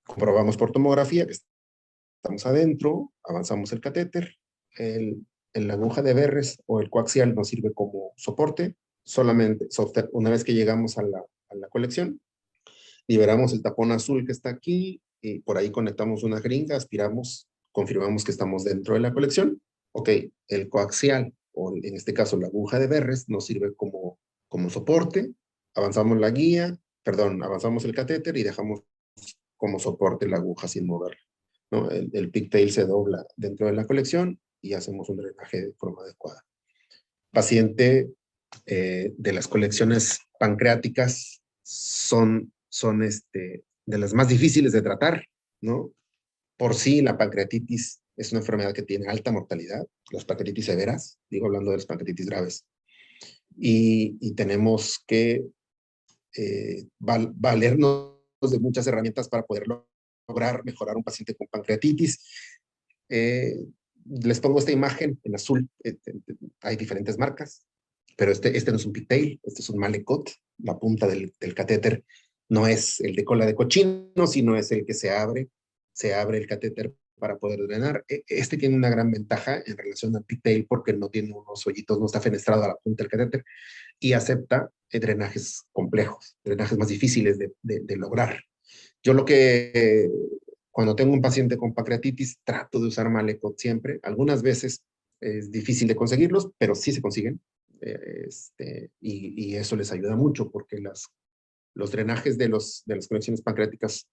Comprobamos por tomografía que estamos adentro, avanzamos el catéter, la aguja de Verres o el coaxial nos sirve como soporte. Solamente una vez que llegamos a la colección, liberamos el tapón azul que está aquí y por ahí conectamos una jeringa, aspiramos, confirmamos que estamos dentro de la colección. Ok, el coaxial, o en este caso la aguja de Verres, nos sirve como soporte. Avanzamos la guía, perdón, avanzamos el catéter y dejamos como soporte la aguja sin moverla, ¿no? El pigtail se dobla dentro de la colección y hacemos un drenaje de forma adecuada. Paciente de las colecciones pancreáticas son de las más difíciles de tratar, ¿no? Por sí, la pancreatitis es una enfermedad que tiene alta mortalidad, las pancreatitis severas, digo hablando de las pancreatitis graves, y tenemos que valernos de muchas herramientas para poder lograr mejorar un paciente con pancreatitis. Les pongo esta imagen en azul, hay diferentes marcas, pero este no es un pigtail, este es un Malecot. La punta del catéter no es el de cola de cochino, sino es el que se abre el catéter para poder drenar. Este tiene una gran ventaja en relación al pigtail porque no tiene unos hoyitos, no está fenestrado a la punta del catéter y acepta drenajes complejos, drenajes más difíciles de lograr. Yo cuando tengo un paciente con pancreatitis, trato de usar Malecot siempre. Algunas veces es difícil de conseguirlos, pero sí se consiguen. Y eso les ayuda mucho porque los drenajes de las conexiones pancreáticas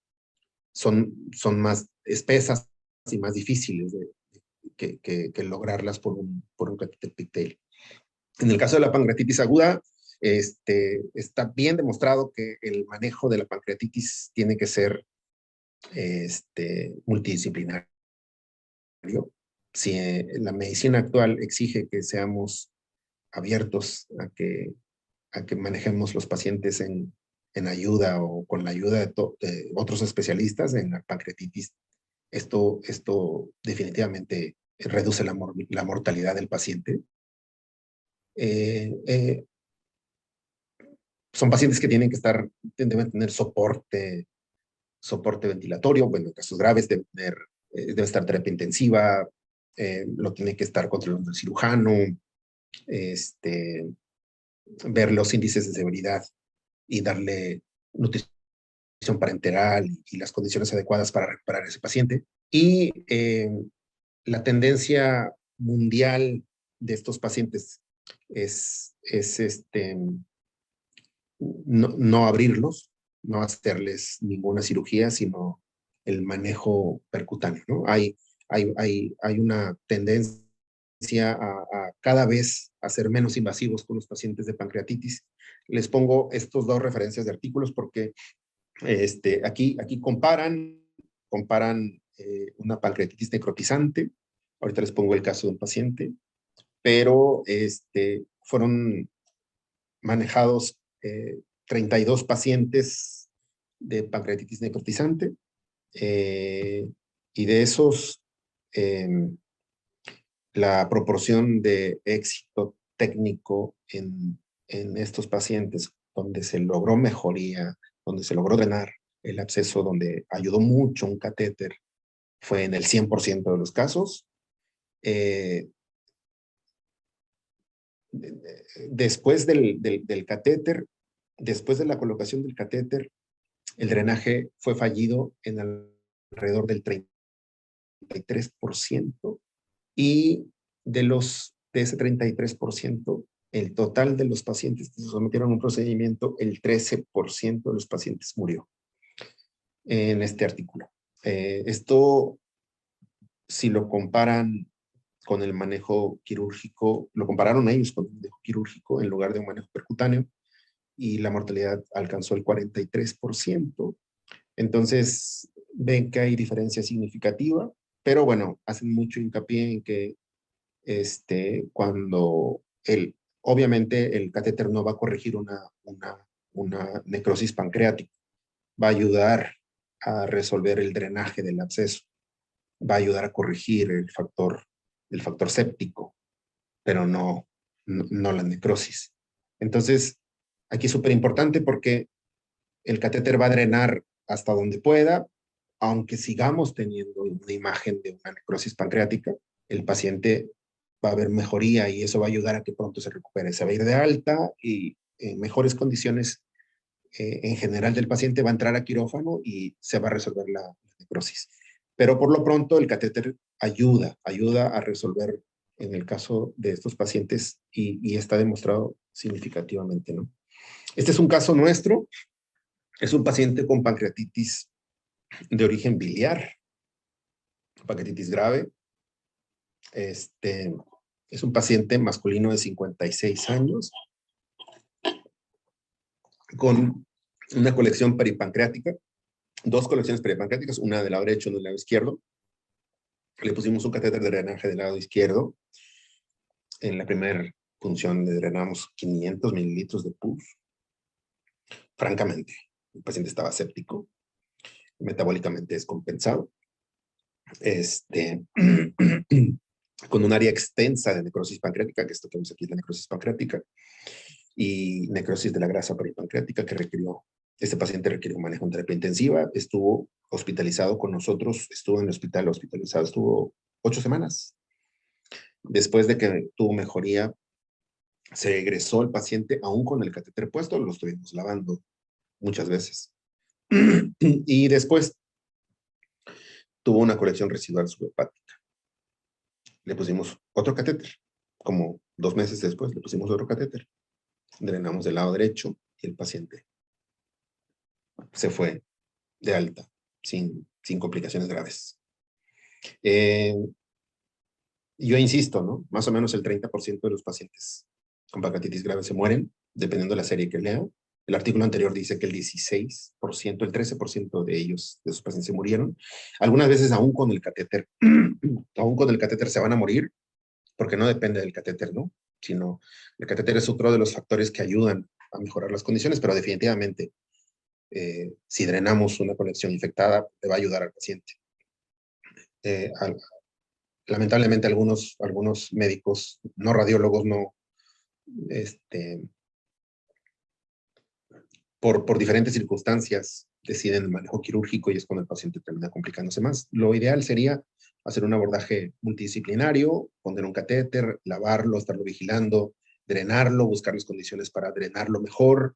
son más espesas y más difíciles que lograrlas por un catéter pigtail. En el caso de la pancreatitis aguda, está bien demostrado que el manejo de la pancreatitis tiene que ser multidisciplinario. Si la medicina actual exige que seamos abiertos a que manejemos los pacientes en ayuda o con la ayuda de otros especialistas en la pancreatitis, esto definitivamente reduce la mortalidad del paciente. Son pacientes que deben tener soporte ventilatorio, bueno, en casos graves debe estar terapia intensiva, lo tiene que estar controlando el cirujano, ver los índices de severidad y darle nutrición parenteral y las condiciones adecuadas para recuperar a ese paciente. Y la tendencia mundial de estos pacientes es no abrirlos, no hacerles ninguna cirugía, sino el manejo percutáneo, ¿no? Hay una tendencia a cada vez a ser menos invasivos con los pacientes de pancreatitis. Les pongo estos dos referencias de artículos porque aquí comparan una pancreatitis necrotizante. Ahorita les pongo el caso de un paciente, pero fueron manejados 32 pacientes de pancreatitis necrotizante y de esos la proporción de éxito técnico en estos pacientes donde se logró mejoría, donde se logró drenar el absceso, donde ayudó mucho un catéter, fue en el 100% de los casos. Después del catéter, después de la colocación del catéter, el drenaje fue fallido en alrededor del 33% y de ese 33%, el total de los pacientes que se sometieron a un procedimiento, el 13% de los pacientes murió en este artículo. Esto, si lo comparan con el manejo quirúrgico, lo compararon ellos con el manejo quirúrgico en lugar de un manejo percutáneo y la mortalidad alcanzó el 43%. Entonces, ven que hay diferencia significativa, pero bueno, hacen mucho hincapié en que cuando obviamente el catéter no va a corregir una necrosis pancreática, va a ayudar a resolver el drenaje del absceso, va a ayudar a corregir el factor séptico, pero no la necrosis. Entonces, aquí es súper importante porque el catéter va a drenar hasta donde pueda, aunque sigamos teniendo una imagen de una necrosis pancreática, el paciente va a haber mejoría y eso va a ayudar a que pronto se recupere. Se va a ir de alta y en mejores condiciones en general del paciente va a entrar a quirófano y se va a resolver la necrosis. Pero por lo pronto el catéter ayuda a resolver en el caso de estos pacientes y está demostrado significativamente, ¿no? Este es un caso nuestro, es un paciente con pancreatitis de origen biliar, pancreatitis grave. Es un paciente masculino de 56 años con una colección peripancreática, dos colecciones peripancreáticas, una del lado derecho y una del lado izquierdo. Le pusimos un catéter de drenaje del lado izquierdo. En la primera punción le drenamos 500 mililitros de pus. Francamente, el paciente estaba séptico, metabólicamente descompensado, con un área extensa de necrosis pancreática, que esto que vemos aquí es la necrosis pancreática, y necrosis de la grasa peripancreática que este paciente requirió un manejo en terapia intensiva, estuvo hospitalizado con nosotros, estuvo en el hospital hospitalizado, estuvo 8 semanas. Después de que tuvo mejoría, se egresó el paciente aún con el catéter puesto, lo estuvimos lavando muchas veces. Y después tuvo una colección residual subhepática. Le pusimos otro catéter, como 2 meses después le pusimos otro catéter. Drenamos del lado derecho y el paciente se fue de alta, sin complicaciones graves. Yo insisto, ¿no? Más o menos el 30% de los pacientes con pancreatitis grave se mueren, dependiendo de la serie que lea. El artículo anterior dice que el 16%, el 13% de ellos, de esos pacientes, se murieron. Algunas veces aún con el catéter, aún con el catéter se van a morir, porque no depende del catéter, ¿no? Sino el catéter es otro de los factores que ayudan a mejorar las condiciones, pero definitivamente si drenamos una conexión infectada, le va a ayudar al paciente. Lamentablemente algunos médicos, no radiólogos, por diferentes circunstancias deciden el manejo quirúrgico y es cuando el paciente termina complicándose más. Lo ideal sería hacer un abordaje multidisciplinario, poner un catéter, lavarlo, estarlo vigilando, drenarlo, buscar las condiciones para drenarlo mejor,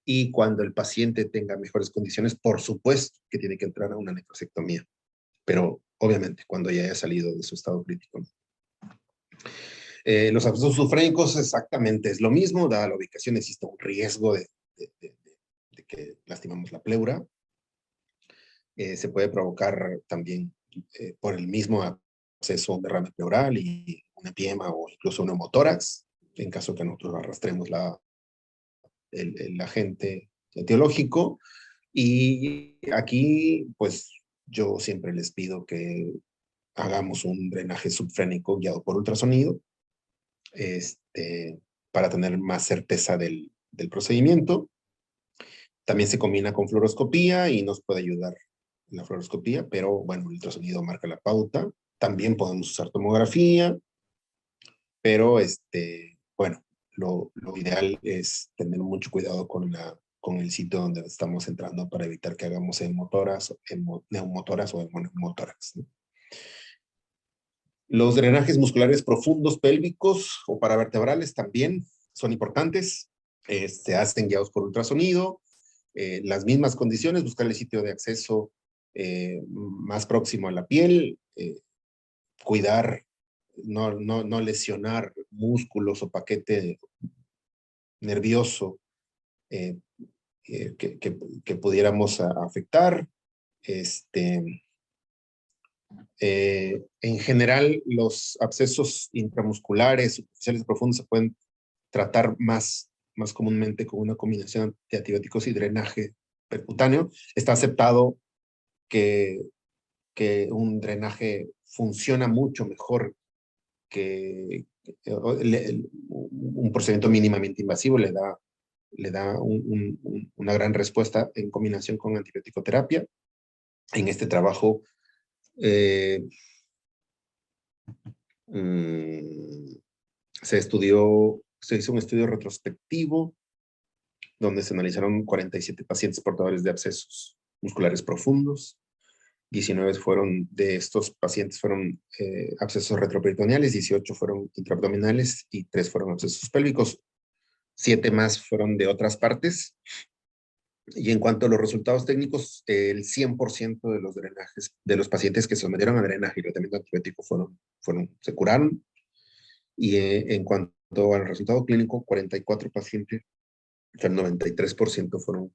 y cuando el paciente tenga mejores condiciones, por supuesto que tiene que entrar a una nefrosectomía, pero obviamente cuando ya haya salido de su estado crítico. Los abscesos esofrénicos exactamente es lo mismo, dada la ubicación existe un riesgo de que lastimamos la pleura. Se puede provocar también por el mismo absceso un derrame pleural y un epiema o incluso un neumotórax, en caso que nosotros arrastremos el agente etiológico. Y aquí, pues, yo siempre les pido que hagamos un drenaje subfrénico guiado por ultrasonido, para tener más certeza del procedimiento. También se combina con fluoroscopía y nos puede ayudar la fluoroscopía, pero bueno, el ultrasonido marca la pauta. También podemos usar tomografía, pero bueno, lo ideal es tener mucho cuidado con el sitio donde estamos entrando para evitar que hagamos neumotórax o hemoneumotórax, ¿no? Los drenajes musculares profundos pélvicos o paravertebrales también son importantes. Se hacen guiados por ultrasonido. Las mismas condiciones, buscar el sitio de acceso más próximo a la piel, cuidar, no lesionar músculos o paquete nervioso que pudiéramos afectar. En general, los abscesos intramusculares, superficiales y profundos se pueden tratar más comúnmente con una combinación de antibióticos y drenaje percutáneo. Está aceptado que un drenaje funciona mucho mejor que un procedimiento mínimamente invasivo, le da una gran respuesta en combinación con antibiótico-terapia. En este trabajo se hizo un estudio retrospectivo donde se analizaron 47 pacientes portadores de abscesos musculares profundos 19 fueron de estos pacientes fueron abscesos retroperitoneales, 18 fueron intraabdominales y 3 fueron abscesos pélvicos. 7 más fueron de otras partes. Y en cuanto a los resultados técnicos, el 100% de los drenajes, de los pacientes que se sometieron a drenaje y tratamiento antibiótico se curaron. Y en cuanto al resultado clínico, 44 pacientes, o sea, el 93%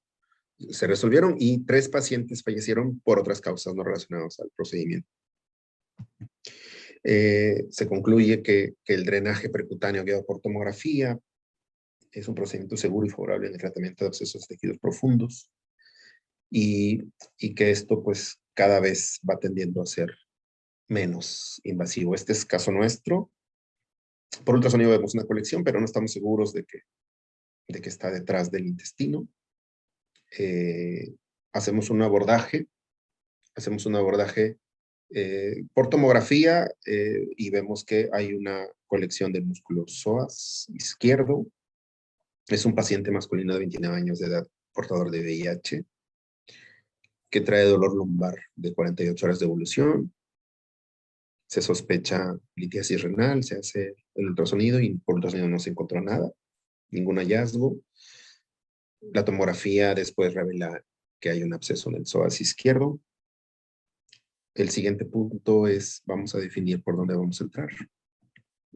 se resolvieron y 3 pacientes fallecieron por otras causas no relacionadas al procedimiento. Se concluye que el drenaje percutáneo guiado por tomografía es un procedimiento seguro y favorable en el tratamiento de abscesos de tejidos profundos y que esto pues cada vez va tendiendo a ser menos invasivo. Este es caso nuestro. Por ultrasonido vemos una colección, pero no estamos seguros de que está detrás del intestino. Hacemos un abordaje por tomografía y vemos que hay una colección del músculo psoas izquierdo. Es un paciente masculino de 29 años de edad, portador de VIH, que trae dolor lumbar de 48 horas de evolución. Se sospecha litiasis renal, se hace el ultrasonido y por ultrasonido no se encontró nada, ningún hallazgo. La tomografía después revela que hay un absceso en el psoas izquierdo. El siguiente punto es, vamos a definir por dónde vamos a entrar.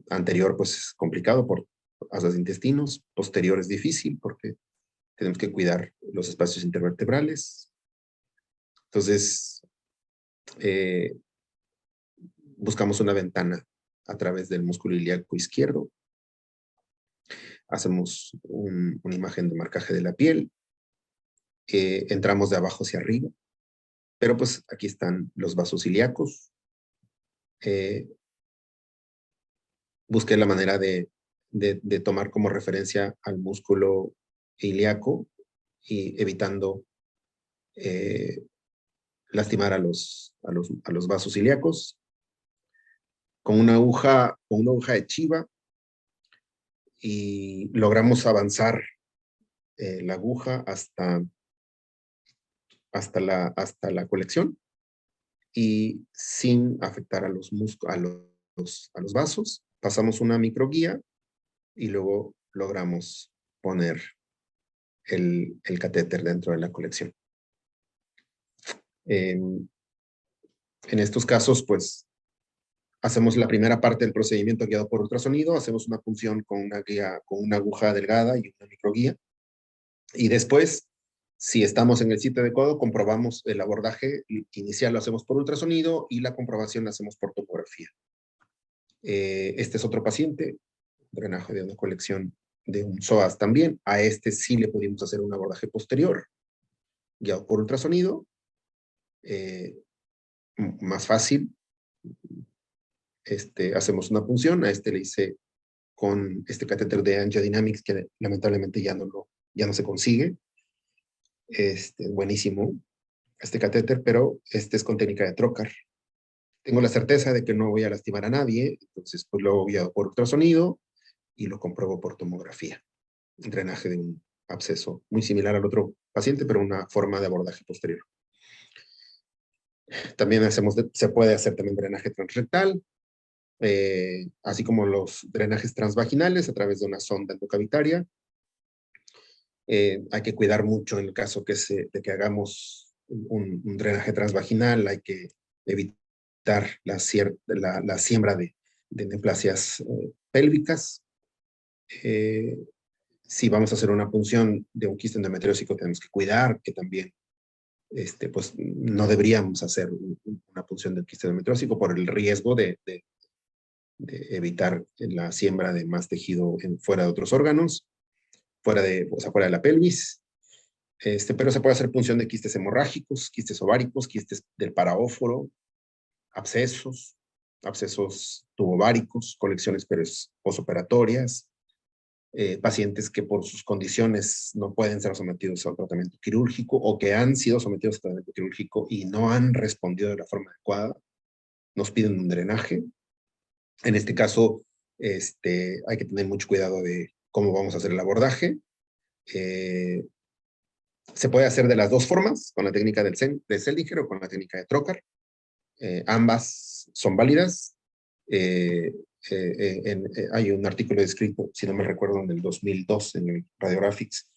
Anterior, pues es complicado por asas de intestinos. Posterior es difícil porque tenemos que cuidar los espacios intervertebrales. Entonces, buscamos una ventana a través del músculo ilíaco izquierdo. Hacemos una imagen de marcaje de la piel. Entramos de abajo hacia arriba. Pero pues aquí están los vasos ilíacos. Busqué la manera de tomar como referencia al músculo ilíaco y evitando lastimar a los vasos ilíacos. Con una aguja de chiva y logramos avanzar la aguja hasta la colección y sin afectar a los vasos. Pasamos una microguía y luego logramos poner el catéter dentro de la colección. En estos casos, pues, hacemos la primera parte del procedimiento guiado por ultrasonido, hacemos una punción con una aguja delgada y una microguía. Y después, si estamos en el sitio adecuado, comprobamos el abordaje inicial, lo hacemos por ultrasonido y la comprobación la hacemos por tomografía. Este es otro paciente, drenaje de una colección de un psoas también. A este sí le pudimos hacer un abordaje posterior, guiado por ultrasonido. Más fácil. Hacemos una punción. A este le hice con este catéter de AngioDynamics que lamentablemente ya no se consigue. Buenísimo este catéter, pero este es con técnica de trocar. Tengo la certeza de que no voy a lastimar a nadie, entonces pues lo hago guiado por ultrasonido y lo compruebo por tomografía. Un drenaje de un absceso muy similar al otro paciente, pero una forma de abordaje posterior. También se puede hacer también drenaje transrectal, así como los drenajes transvaginales a través de una sonda endocavitaria. Hay que cuidar mucho en el caso de que hagamos un drenaje transvaginal, hay que evitar la siembra de neoplasias pélvicas. Si vamos a hacer una punción de un quiste endometriósico, tenemos que cuidar que también pues no deberíamos hacer una punción del quiste endometriósico por el riesgo de evitar la siembra de más tejido fuera de otros órganos, fuera de la pelvis. Pero se puede hacer punción de quistes hemorrágicos, quistes ováricos, quistes del paraóforo, abscesos tubováricos, colecciones posoperatorias, pacientes que por sus condiciones no pueden ser sometidos a un tratamiento quirúrgico o que han sido sometidos a tratamiento quirúrgico y no han respondido de la forma adecuada, nos piden un drenaje. En este caso, hay que tener mucho cuidado de cómo vamos a hacer el abordaje. Se puede hacer de las dos formas, con la técnica de Seldinger o con la técnica de Trocar. Ambas son válidas. Hay un artículo escrito, si no me recuerdo, en el 2002 en el Radiographics,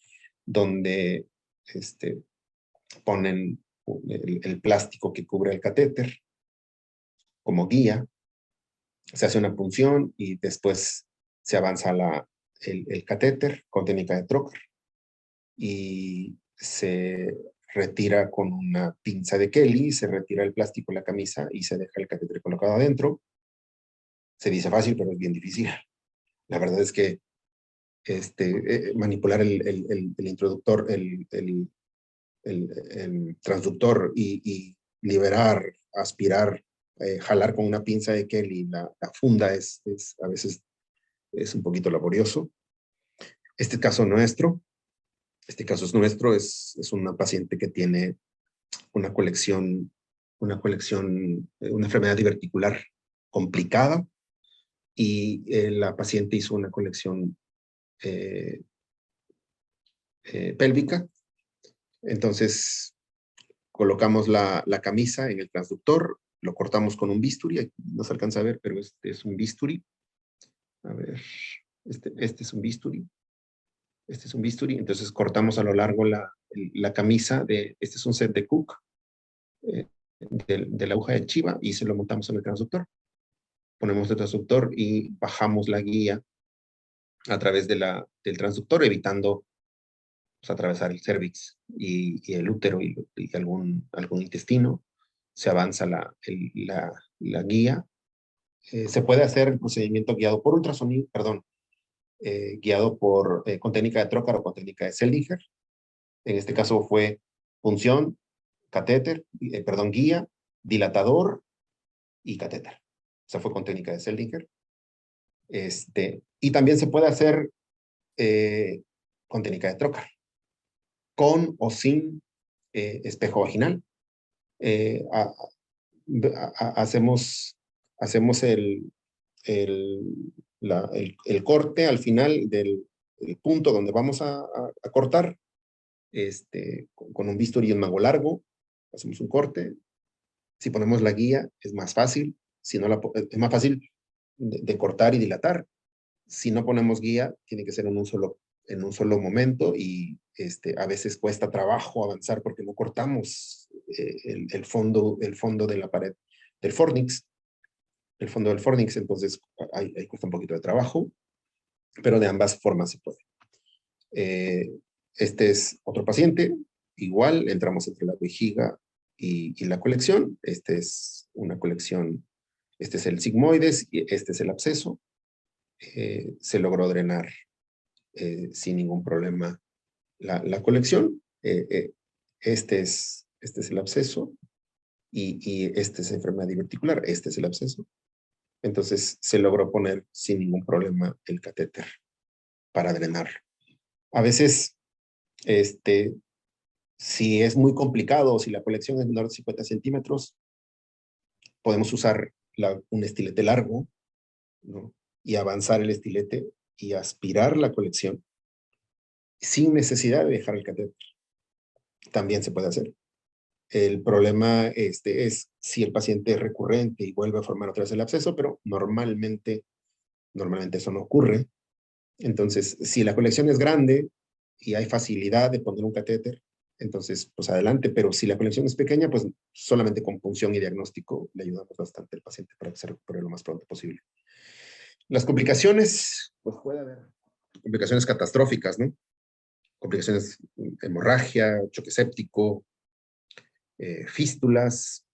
donde ponen el plástico que cubre el catéter como guía. Se hace una punción y después se avanza el catéter con técnica de Trocar y se retira con una pinza de Kelly, se retira el plástico de la camisa y se deja el catéter colocado adentro. Se dice fácil, pero es bien difícil. La verdad es que manipular el introductor, el transductor y liberar, aspirar, jalar con una pinza de Kelly la funda a veces es un poquito laborioso. Este caso es nuestro, es una paciente que tiene una enfermedad diverticular complicada y la paciente hizo una colección pélvica. Entonces, colocamos la camisa en el transductor, lo cortamos con un bisturí, aquí no se alcanza a ver, pero este es un bisturí. A ver, este es un bisturí. Este es un bisturí, entonces cortamos a lo largo la camisa este es un set de Cook, de la aguja de Chiva, y se lo montamos en el transductor. Ponemos el transductor y bajamos la guía a través del transductor, evitando pues, atravesar el cervix y el útero y algún intestino. Se avanza la guía. Se puede hacer el procedimiento guiado por ultrasonido, guiado con técnica de Trocar o con técnica de Seldinger. En este caso fue punción, catéter, guía, dilatador y catéter. O sea, fue con técnica de Seldinger. Y también se puede hacer con técnica de Trocar, con o sin espejo vaginal. Hacemos el corte al final del punto donde vamos a cortar, con un bisturí y un mango largo, hacemos un corte. Si ponemos la guía es más fácil, si no es más fácil de cortar y dilatar. Si no ponemos guía, tiene que ser en un solo momento y a veces cuesta trabajo avanzar porque no cortamos el fondo de la pared del fornix, entonces ahí cuesta un poquito de trabajo, pero de ambas formas se puede. Este es otro paciente, igual entramos entre la vejiga y la colección. Es una colección, este es el sigmoides y este es el absceso. Se logró drenar sin ningún problema la colección. Este es el absceso y este es enfermedad diverticular, este es el absceso. Entonces se logró poner sin ningún problema el catéter para drenar. A veces, si es muy complicado, si la colección es menor de 50 centímetros, podemos usar un estilete largo, ¿no? Y avanzar el estilete y aspirar la colección sin necesidad de dejar el catéter. También se puede hacer. El problema es si el paciente es recurrente y vuelve a formar otra vez el absceso, pero normalmente eso no ocurre. Entonces, si la colección es grande y hay facilidad de poner un catéter, entonces, pues adelante, pero si la colección es pequeña, pues solamente con punción y diagnóstico le ayudamos bastante al paciente para que se recupere lo más pronto posible. Las complicaciones, pues puede haber complicaciones catastróficas, ¿no? Complicaciones, hemorragia, choque séptico, fístulas,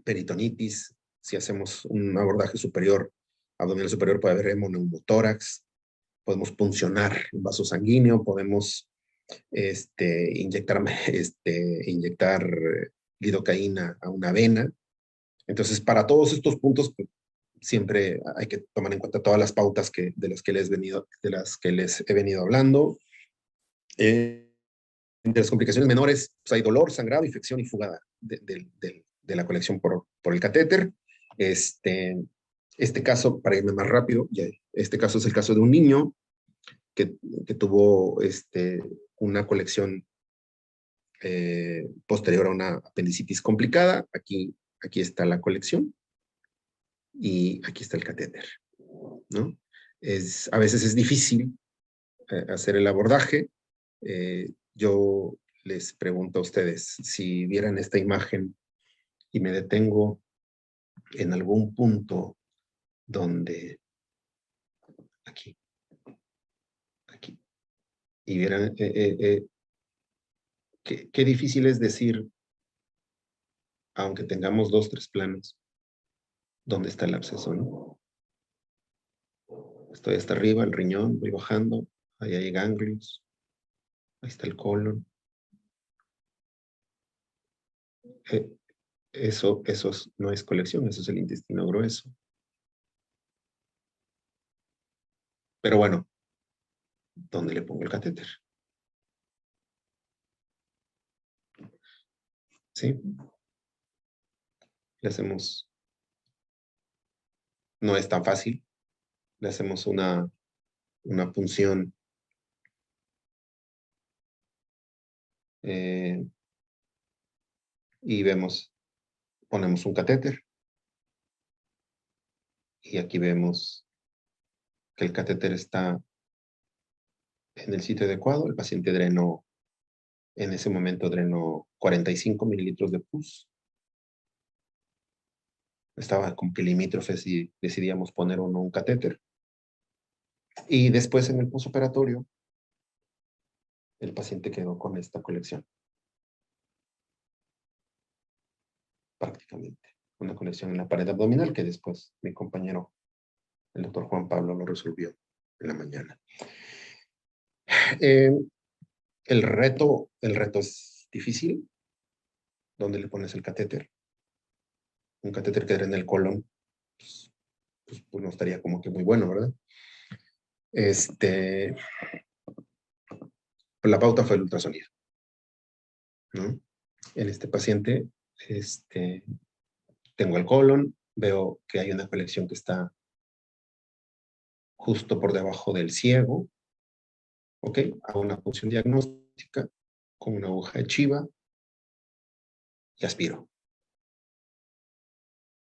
peritonitis. Si hacemos un abordaje superior, abdominal superior, puede haber hemoneumotórax. Podemos puncionar un vaso sanguíneo, podemos inyectar lidocaína a una vena. Entonces, para todos estos puntos, pues, siempre hay que tomar en cuenta todas las pautas de las que les he venido hablando. Entre las complicaciones menores, pues hay dolor, sangrado, infección y fuga de la colección por el catéter. Este caso, para irme más rápido, este caso es el caso de un niño que tuvo una colección posterior a una apendicitis complicada. Aquí está la colección y aquí está el catéter, ¿no? A veces es difícil hacer el abordaje. Yo les pregunto a ustedes, si vieran esta imagen y me detengo en algún punto donde, aquí, y vieran, qué difícil es decir, aunque tengamos 2, 3 planos, dónde está el absceso, ¿no? Estoy hasta arriba, el riñón, voy bajando, ahí hay ganglios, ahí está el colon. Eso no es colección, eso es el intestino grueso. Pero bueno, ¿dónde le pongo el catéter? ¿Sí? Le hacemos, no es tan fácil, le hacemos una punción y ponemos un catéter y aquí vemos que el catéter está en el sitio adecuado. El paciente drenó, en ese momento drenó 45 mililitros de pus. Estaba como que limítrofe si decidíamos poner o no un catéter. Y después en el posoperatorio, el paciente quedó con esta colección. Prácticamente. Una colección en la pared abdominal que después mi compañero, el doctor Juan Pablo, lo resolvió en la mañana. El reto es difícil. ¿Dónde le pones el catéter? Un catéter que drene el colon, pues no estaría como que muy bueno, ¿verdad? La pauta fue el ultrasonido, ¿no? En este paciente, tengo el colon, veo que hay una colección que está justo por debajo del ciego, ¿ok? Hago una punción diagnóstica con una aguja de Chiva y aspiro.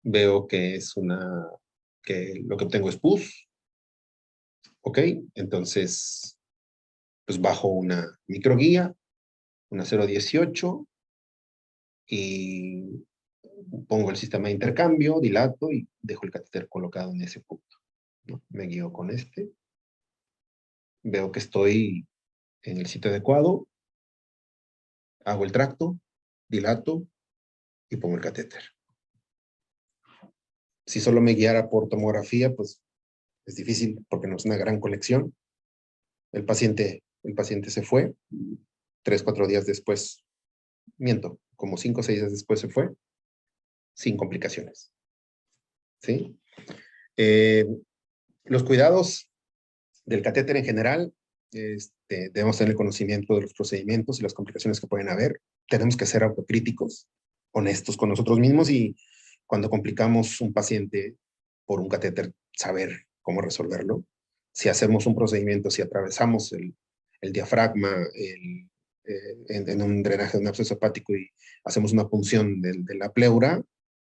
Veo que que lo que obtengo es pus, ¿ok? Entonces, pues bajo una microguía, una 018, y pongo el sistema de intercambio, dilato y dejo el catéter colocado en ese punto, ¿no? Me guío con veo que estoy en el sitio adecuado, hago el tracto, dilato y pongo el catéter. Si solo me guiara por tomografía, pues es difícil porque no es una gran colección. El paciente se fue, 3, 4 días después, miento, como 5 o 6 días después se fue, sin complicaciones. ¿Sí? Los cuidados del catéter en general, debemos tener el conocimiento de los procedimientos y las complicaciones que pueden haber. Tenemos que ser autocríticos, honestos con nosotros mismos y cuando complicamos un paciente por un catéter, saber cómo resolverlo. Si hacemos un procedimiento, si atravesamos el diafragma en un drenaje de un absceso hepático y hacemos una punción de la pleura,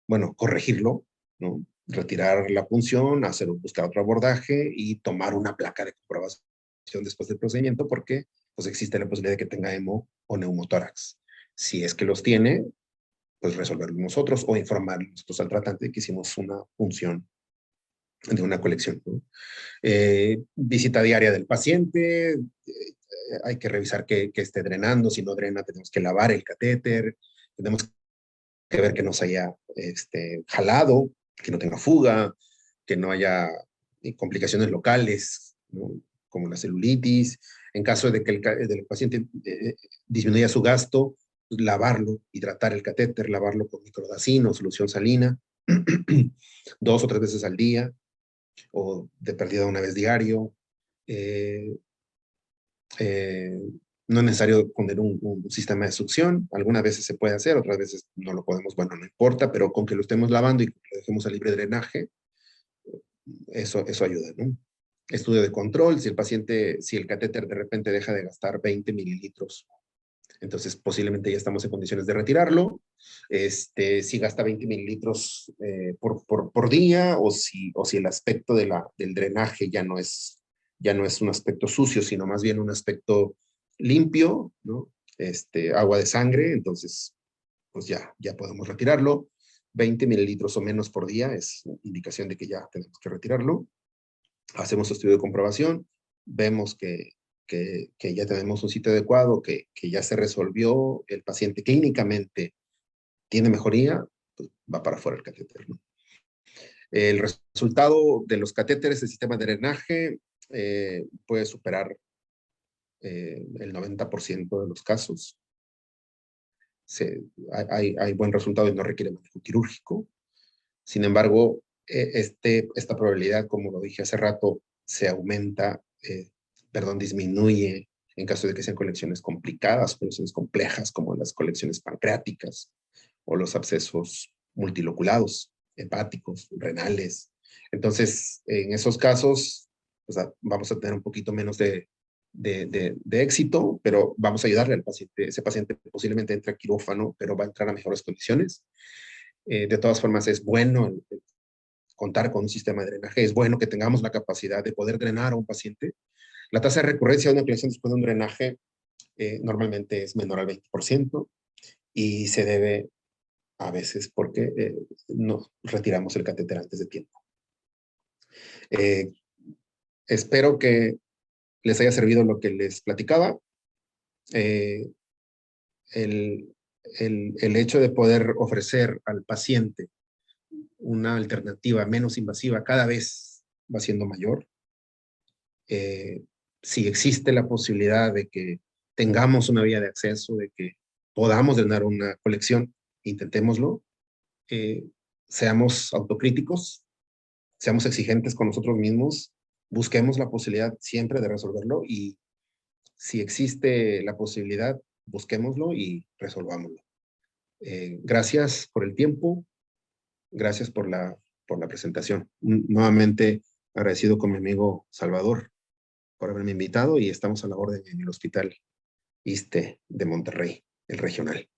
bueno, corregirlo, ¿no? Retirar la punción, buscar otro abordaje y tomar una placa de comprobación después del procedimiento porque pues existe la posibilidad de que tenga hemo o neumotórax. Si es que los tiene, pues resolverlo nosotros o informar nosotros al tratante que hicimos una punción de una colección, ¿no? Visita diaria del paciente, hay que revisar que esté drenando, si no drena tenemos que lavar el catéter, tenemos que ver que no se haya jalado, que no tenga fuga, que no haya complicaciones locales, ¿no? Como la celulitis. En caso de que el paciente disminuya su gasto, pues lavarlo, hidratar el catéter, lavarlo con microdacino, solución salina, 2 o 3 veces al día, o de perdida una vez diario. No es necesario poner un sistema de succión. Algunas veces se puede hacer, otras veces no lo podemos, bueno, no importa, pero con que lo estemos lavando y lo dejemos a libre drenaje, eso ayuda, ¿no? Estudio de control, si el catéter de repente deja de gastar 20 mililitros Entonces, posiblemente ya estamos en condiciones de retirarlo. Si gasta 20 mililitros por día, o si el aspecto del drenaje ya no es un aspecto sucio, sino más bien un aspecto limpio, ¿no? Agua de sangre, entonces, pues ya podemos retirarlo. 20 mililitros o menos por día es indicación de que ya tenemos que retirarlo. Hacemos estudio de comprobación, vemos que ya tenemos un sitio adecuado, que ya se resolvió, el paciente clínicamente tiene mejoría, pues va para afuera el catéter, ¿no? El resultado de los catéteres del sistema de drenaje puede superar el 90% de los casos. Hay buen resultado y no requiere manejo quirúrgico. Sin embargo, esta probabilidad, como lo dije hace rato, disminuye en caso de que sean colecciones complicadas, colecciones complejas, como las colecciones pancreáticas o los abscesos multiloculados, hepáticos, renales. Entonces, en esos casos, vamos a tener un poquito menos de éxito, pero vamos a ayudarle al paciente. Ese paciente posiblemente entre a quirófano, pero va a entrar a mejores condiciones. De todas formas, es bueno contar con un sistema de drenaje, es bueno que tengamos la capacidad de poder drenar a un paciente. La tasa de recurrencia de una colección después de un drenaje normalmente es menor al 20% y se debe a veces porque no retiramos el catéter antes de tiempo. Espero que les haya servido lo que les platicaba. El hecho de poder ofrecer al paciente una alternativa menos invasiva cada vez va siendo mayor. Si existe la posibilidad de que tengamos una vía de acceso, de que podamos drenar una colección, intentémoslo. Seamos autocríticos, seamos exigentes con nosotros mismos, busquemos la posibilidad siempre de resolverlo, y si existe la posibilidad, busquémoslo y resolvámoslo. Gracias por el tiempo, gracias por la presentación. Nuevamente agradecido con mi amigo Salvador por haberme invitado, y estamos a la orden en el Hospital ISSSTE de Monterrey, el regional.